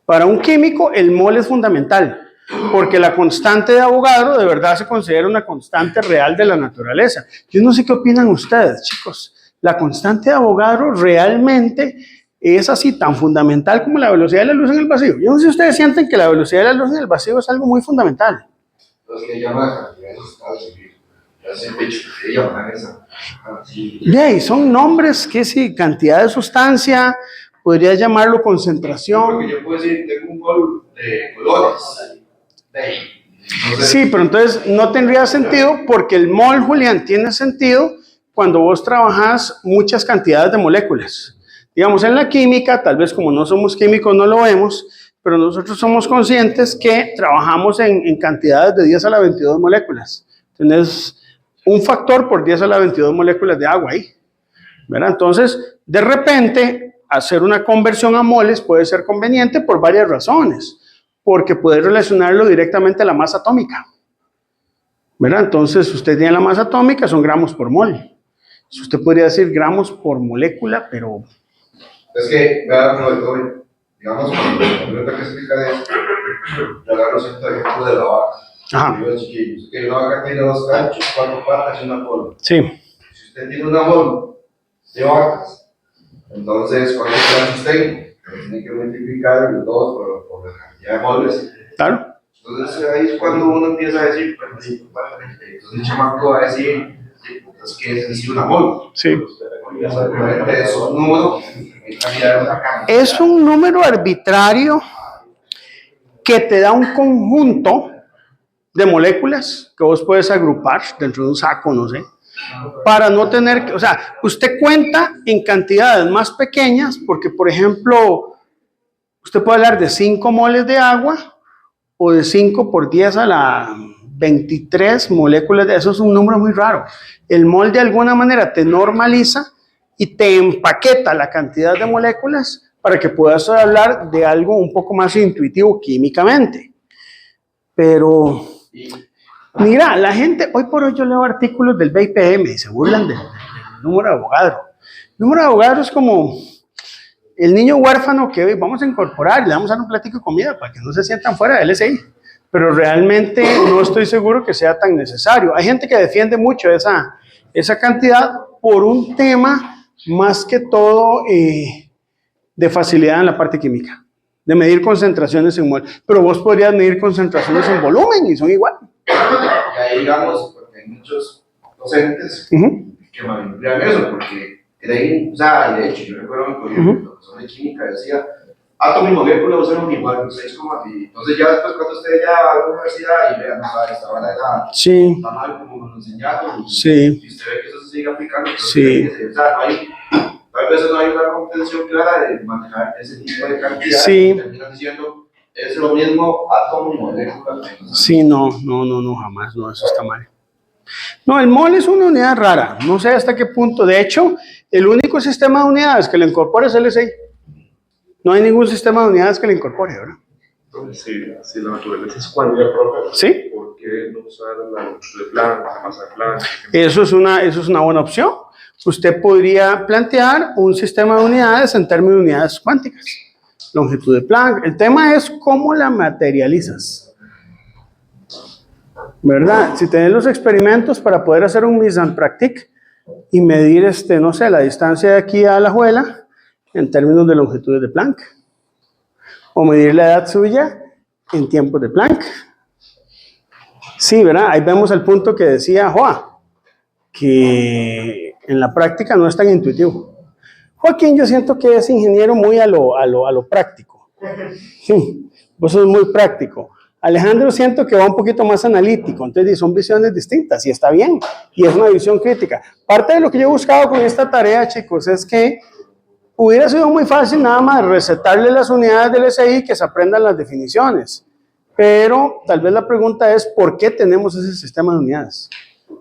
Para un químico, el mol es fundamental, porque la constante de Avogadro de verdad se considera una constante real de la naturaleza. Yo no sé qué opinan ustedes, chicos. La constante de Avogadro realmente es así tan fundamental como la velocidad de la luz en el vacío. Yo no sé si ustedes sienten que la velocidad de la luz en el vacío es algo muy fundamental. Entonces, que llama la cantidad de estados que llaman esa. Son nombres que sí, cantidad de sustancia. podrías llamarlo concentración. Porque yo puedo decir, tengo un mol de colores. Entonces, Sí, pero entonces no tendría sentido porque el mol, Julián, tiene sentido cuando vos trabajas muchas cantidades de moléculas. Digamos, en la química, tal vez como no somos químicos no lo vemos, pero nosotros somos conscientes que trabajamos en cantidades de 10 a la 22 moléculas. Tenés un factor por 10 a la 22 moléculas de agua ahí, ¿verdad? Entonces, de repente, hacer una conversión a moles puede ser conveniente por varias razones. Porque puede relacionarlo directamente a la masa atómica, ¿verdad? Entonces, usted tiene la masa atómica, son gramos por mol. Usted podría decir gramos por molécula, pero... es que, vean, digamos, cuando tengo que explicar esto, yo agarro cierto ejemplo de la vaca. Ajá. Digo, chiquillos, que una vaca tiene 2 canchos, 4 patas y una cola. Sí, Si usted tiene una mol de vacas, entonces, ¿cuántos canchos tengo? Tiene que multiplicar los 2 por la cantidad de moles. claro. Entonces ahí es cuando uno empieza a decir, pues, sí, entonces el chamaco va a decir, sí, es que es decir una mol. Sí. Es un número en cantidad de una cantidad. Es un número arbitrario que te da un conjunto de moléculas que vos puedes agrupar dentro de un saco, no sé, para no tener que, o sea, usted cuenta en cantidades más pequeñas, porque por ejemplo, usted puede hablar de 5 moles de agua o de 5 por 10 a la 23 moléculas de eso, es un número muy raro. El mol de alguna manera te normaliza y te empaqueta la cantidad de moléculas para que puedas hablar de algo un poco más intuitivo químicamente. Pero, mira, la gente, hoy por hoy yo leo artículos del BIPM y se burlan del número de Avogadro. El número de Avogadro es como el niño huérfano que vamos a incorporar y le vamos a dar un platico de comida para que no se sientan fuera del LSI. Pero realmente no estoy seguro que sea tan necesario. Hay gente que defiende mucho esa cantidad por un tema más que todo de facilidad en la parte química, de medir concentraciones en mol. Pero vos podrías medir concentraciones en volumen y son igual. Y ahí digamos, porque hay muchos docentes que manipulan eso, porque creen, o sea, de hecho, yo recuerdo en el profesor de química decía, átomo y molécula son igual, 6,10. Entonces ya después cuando usted ya va a la universidad y vea, no sabe, esta vara está mal como nos enseñaron, y usted ve que eso se sigue aplicando, o sea, no hay, tal vez no hay una comprensión clara de manejar ese tipo de cantidad, y terminan diciendo, es lo mismo átomo y molécula. Sí, no, jamás, no, eso está mal. No, el mol es una unidad rara, no sé hasta qué punto. De hecho, el único sistema de unidades que le incorpora es el LSI. No hay ningún sistema de unidades que le incorpore, ¿verdad? Entonces, si la naturaleza es cuántica, profe, ¿sí? ¿Por qué no usar la longitud de Planck, la masa de Planck? Eso es una buena opción. Usted podría plantear un sistema de unidades en términos de unidades cuánticas. Longitud de Planck. El tema es cómo la materializas, ¿verdad? Si tenés los experimentos para poder hacer un mise en pratique y medir, no sé, la distancia de aquí a la juela en términos de longitudes de Planck, o medir la edad suya en tiempos de Planck. Sí, ¿verdad? Ahí vemos el punto que decía Joa, que en la práctica no es tan intuitivo. Joaquín, yo siento que es ingeniero muy a lo práctico. Sí, vos sos muy práctico. Alejandro siento que va un poquito más analítico, entonces son visiones distintas y está bien, y es una visión crítica. Parte de lo que yo he buscado con esta tarea, chicos, es que hubiera sido muy fácil nada más recetarle las unidades del SI que se aprendan las definiciones, pero tal vez la pregunta es ¿por qué tenemos ese sistema de unidades?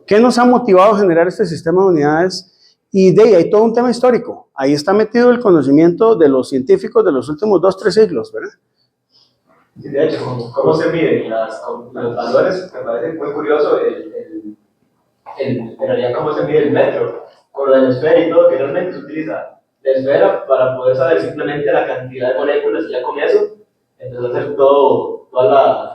¿Qué nos ha motivado a generar este sistema de unidades? Y de ahí hay todo un tema histórico. Ahí está metido el conocimiento de los científicos de los últimos 2-3 siglos, ¿verdad? Sí, de hecho, ¿cómo se miden los valores? Me parece muy curioso en realidad cómo se mide el metro, con la esfera y todo, que realmente se utiliza la esfera para poder saber simplemente la cantidad de moléculas y ya con eso, entonces hacer toda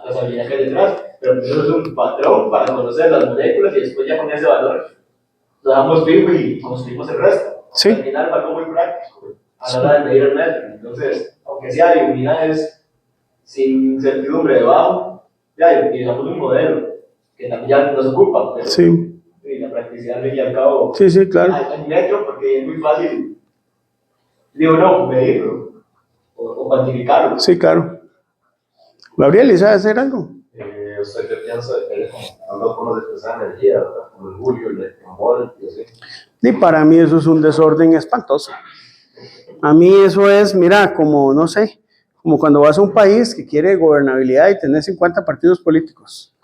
la habilidad que hay detrás, pero primero es un patrón para conocer las moléculas y después ya con ese valor lo damos fijo y construimos el resto. Sí. Al final es algo muy práctico a la hora de medir el metro, entonces, aunque sea de unidades sin certidumbre debajo, ya digamos un modelo que también ya nos ocupa, pero sí. Y la practicidad al fin y al cabo Sí, claro. al metro, porque es muy fácil Digo, no, medirlo o cuantificarlo. Sí, claro. Gabriel, ¿y sabe hacer algo? ¿Usted qué piensa de que ando con los de esa energía, ¿verdad? Como el Julio, el Electrovolt y así? Y para mí eso es un desorden espantoso. A mí eso es, mira, como, no sé, como cuando vas a un país que quiere gobernabilidad y tenés 50 partidos políticos.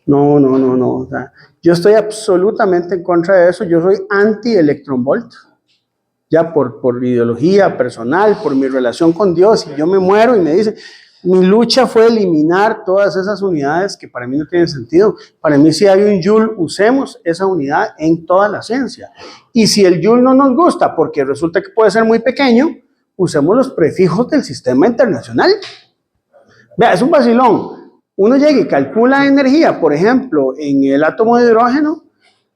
No, no, no, no. O sea, yo estoy absolutamente en contra de eso. Yo soy anti-Electron-Volt. Ya por ideología personal, por mi relación con Dios. Y yo me muero y me dice, mi lucha fue eliminar todas esas unidades que para mí no tienen sentido. Para mí, si hay un Joule, usemos esa unidad en toda la ciencia. Y si el Joule no nos gusta, porque resulta que puede ser muy pequeño, usemos los prefijos del sistema internacional. Vea, es un vacilón. Uno llega y calcula energía, por ejemplo, en el átomo de hidrógeno,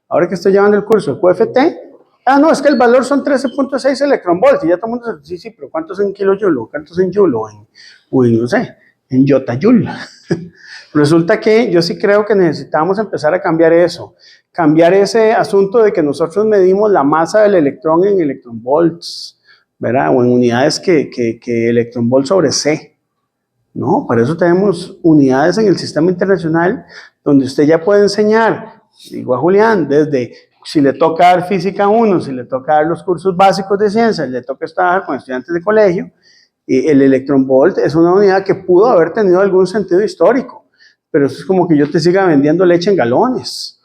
ahora que estoy llevando el curso de QFT, no, es que el valor son 13.6 electronvolts, y ya todo el mundo dice, sí, pero ¿cuántos en kilojoule? ¿Cuántos en joule? O en no sé, en yotajoule. Resulta que yo sí creo que necesitamos empezar a cambiar eso, cambiar ese asunto de que nosotros medimos la masa del electrón en electronvolts, ¿verdad? O en unidades que electronvolt sobre C. No, para eso tenemos unidades en el sistema internacional donde usted ya puede enseñar, digo a Julián, desde si le toca dar física 1, si le toca dar los cursos básicos de ciencias, le toca estar con estudiantes de colegio, el electronvolt es una unidad que pudo haber tenido algún sentido histórico, pero eso es como que yo te siga vendiendo leche en galones.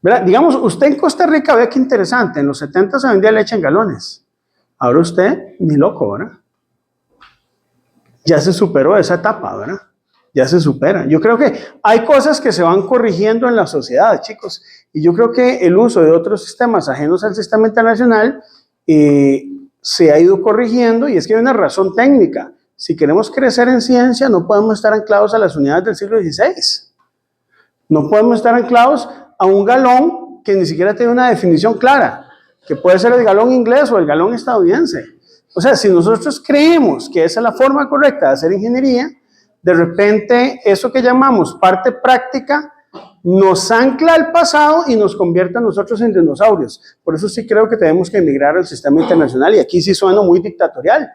¿Verdad? Digamos, usted en Costa Rica, ve qué interesante, en los 70 se vendía leche en galones, ahora usted, ni loco, ¿verdad? Ya se superó esa etapa, ¿verdad? Ya se supera. Yo creo que hay cosas que se van corrigiendo en la sociedad, chicos, y yo creo que el uso de otros sistemas ajenos al sistema internacional se ha ido corrigiendo, y es que hay una razón técnica. Si queremos crecer en ciencia, no podemos estar anclados a las unidades del siglo XVI. No podemos estar anclados a un galón que ni siquiera tiene una definición clara, que puede ser el galón inglés o el galón estadounidense. O sea, si nosotros creemos que esa es la forma correcta de hacer ingeniería, de repente eso que llamamos parte práctica nos ancla al pasado y nos convierte a nosotros en dinosaurios. Por eso sí creo que tenemos que emigrar al sistema internacional, y aquí sí sueno muy dictatorial,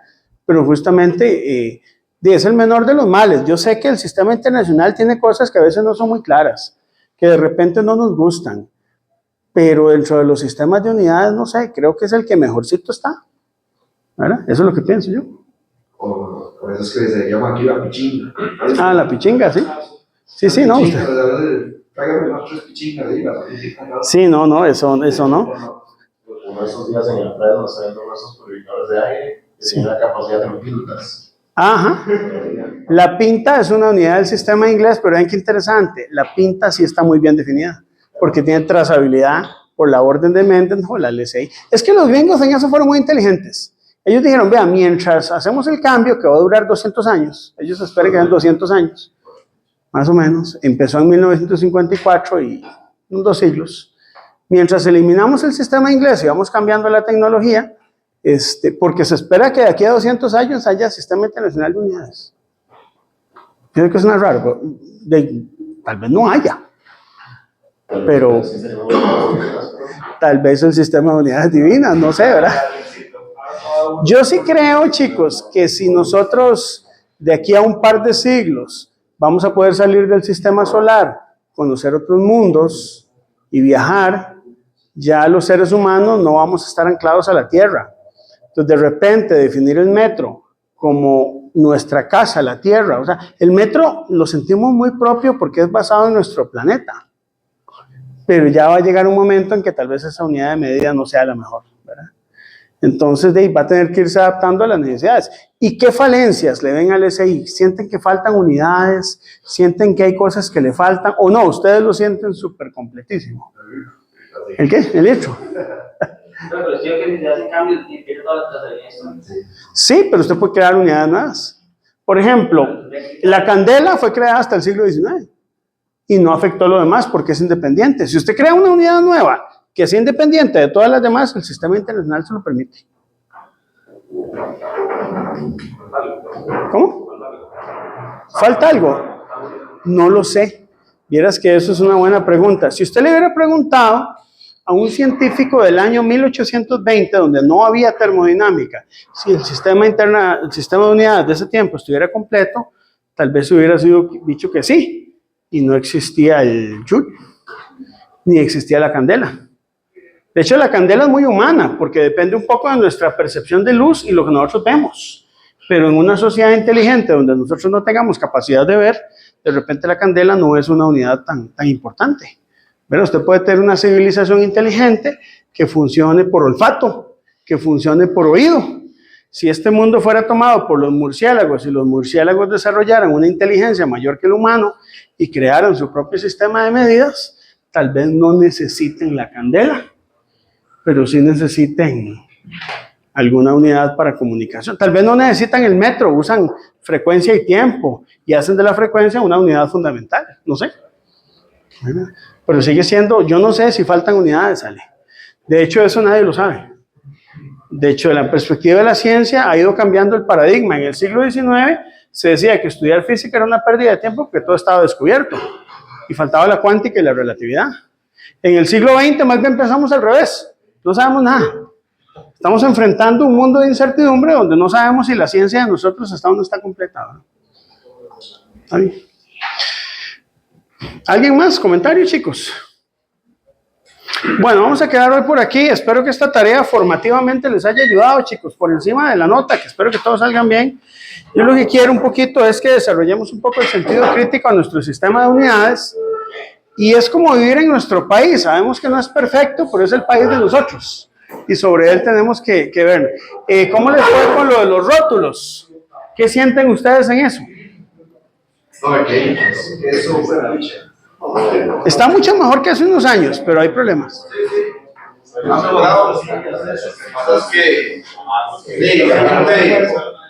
pero justamente es el menor de los males. Yo sé que el sistema internacional tiene cosas que a veces no son muy claras, que de repente no nos gustan, pero dentro de los sistemas de unidades, no sé, creo que es el que mejorcito está. ¿Verdad? Eso es lo que pienso yo. Por eso es que se llama aquí la pichinga. Ah, la pichinga, sí. Sí, sí, no. Usted. Tráigame unas 3 pichingas ahí, la pichinga. Sí, no, eso no. Uno de esos días en el Fresno nos saliendo uno de esos purificadores de aire que tiene la capacidad de pintas. Ajá. La pinta es una unidad del sistema inglés, pero vean qué interesante. La pinta sí está muy bien definida, porque tiene trazabilidad por la orden de Mendenhall o la LSI. Es que los gringos en eso fueron muy inteligentes. Ellos dijeron, vea, mientras hacemos el cambio, que va a durar 200 años, ellos esperan que sean 200 años, más o menos, empezó en 1954 y 2 siglos. Mientras eliminamos el sistema inglés y vamos cambiando la tecnología, porque se espera que de aquí a 200 años haya sistema internacional de unidades. Creo que suena raro, pero tal vez no haya, pero tal vez el sistema de unidades divinas, no sé, ¿verdad? Yo sí creo, chicos, que si nosotros de aquí a un par de siglos vamos a poder salir del sistema solar, conocer otros mundos y viajar, ya los seres humanos no vamos a estar anclados a la Tierra. Entonces, de repente, definir el metro como nuestra casa, la Tierra, o sea, el metro lo sentimos muy propio porque es basado en nuestro planeta, pero ya va a llegar un momento en que tal vez esa unidad de medida no sea la mejor, ¿verdad? Entonces, va a tener que irse adaptando a las necesidades. ¿Y qué falencias le ven al SI? ¿Sienten que faltan unidades? ¿Sienten que hay cosas que le faltan? ¿O no? ¿Ustedes lo sienten súper completísimo? ¿El qué? ¿El litro? Pero yo que si se hacen cambios y pierde toda la trazabilidad. Sí, pero usted puede crear unidades nuevas. Por ejemplo, la candela fue creada hasta el siglo XIX y no afectó lo demás porque es independiente. Si usted crea una unidad nueva que sea independiente de todas las demás, el sistema internacional se lo permite. ¿Cómo? ¿Falta algo? No lo sé. Vieras que eso es una buena pregunta. Si usted le hubiera preguntado a un científico del año 1820, donde no había termodinámica, si el sistema de unidades de ese tiempo estuviera completo, tal vez hubiera sido dicho que sí, y no existía el Joule, ni existía la candela. De hecho, la candela es muy humana, porque depende un poco de nuestra percepción de luz y lo que nosotros vemos. Pero en una sociedad inteligente, donde nosotros no tengamos capacidad de ver, de repente la candela no es una unidad tan importante. Pero usted puede tener una civilización inteligente que funcione por olfato, que funcione por oído. Si este mundo fuera tomado por los murciélagos y los murciélagos desarrollaran una inteligencia mayor que el humano y crearan su propio sistema de medidas, tal vez no necesiten la candela, pero sí necesiten alguna unidad para comunicación. Tal vez no necesitan el metro, usan frecuencia y tiempo y hacen de la frecuencia una unidad fundamental, no sé. Pero sigue siendo, yo no sé si faltan unidades, Ale. De hecho, eso nadie lo sabe. De hecho, de la perspectiva de la ciencia ha ido cambiando el paradigma. En el siglo XIX se decía que estudiar física era una pérdida de tiempo porque todo estaba descubierto y faltaba la cuántica y la relatividad. En el siglo XX más bien pensamos al revés, no sabemos nada. Estamos enfrentando un mundo de incertidumbre donde no sabemos si la ciencia de nosotros está o no está completa. ¿Está bien? ¿Alguien más? ¿Comentarios, chicos? Bueno, vamos a quedar hoy por aquí. Espero que esta tarea formativamente les haya ayudado, chicos, por encima de la nota, que espero que todos salgan bien. Yo lo que quiero un poquito es que desarrollemos un poco el sentido crítico a nuestro sistema de unidades. Y es como vivir en nuestro país. Sabemos que no es perfecto, pero es el país de nosotros. Y sobre él tenemos que ver. ¿Cómo les fue con lo de los rótulos? ¿Qué sienten ustedes en eso? Eso fue la lucha. Está mucho mejor que hace unos años, pero hay problemas. Ha mejorado. Lo que pasa es que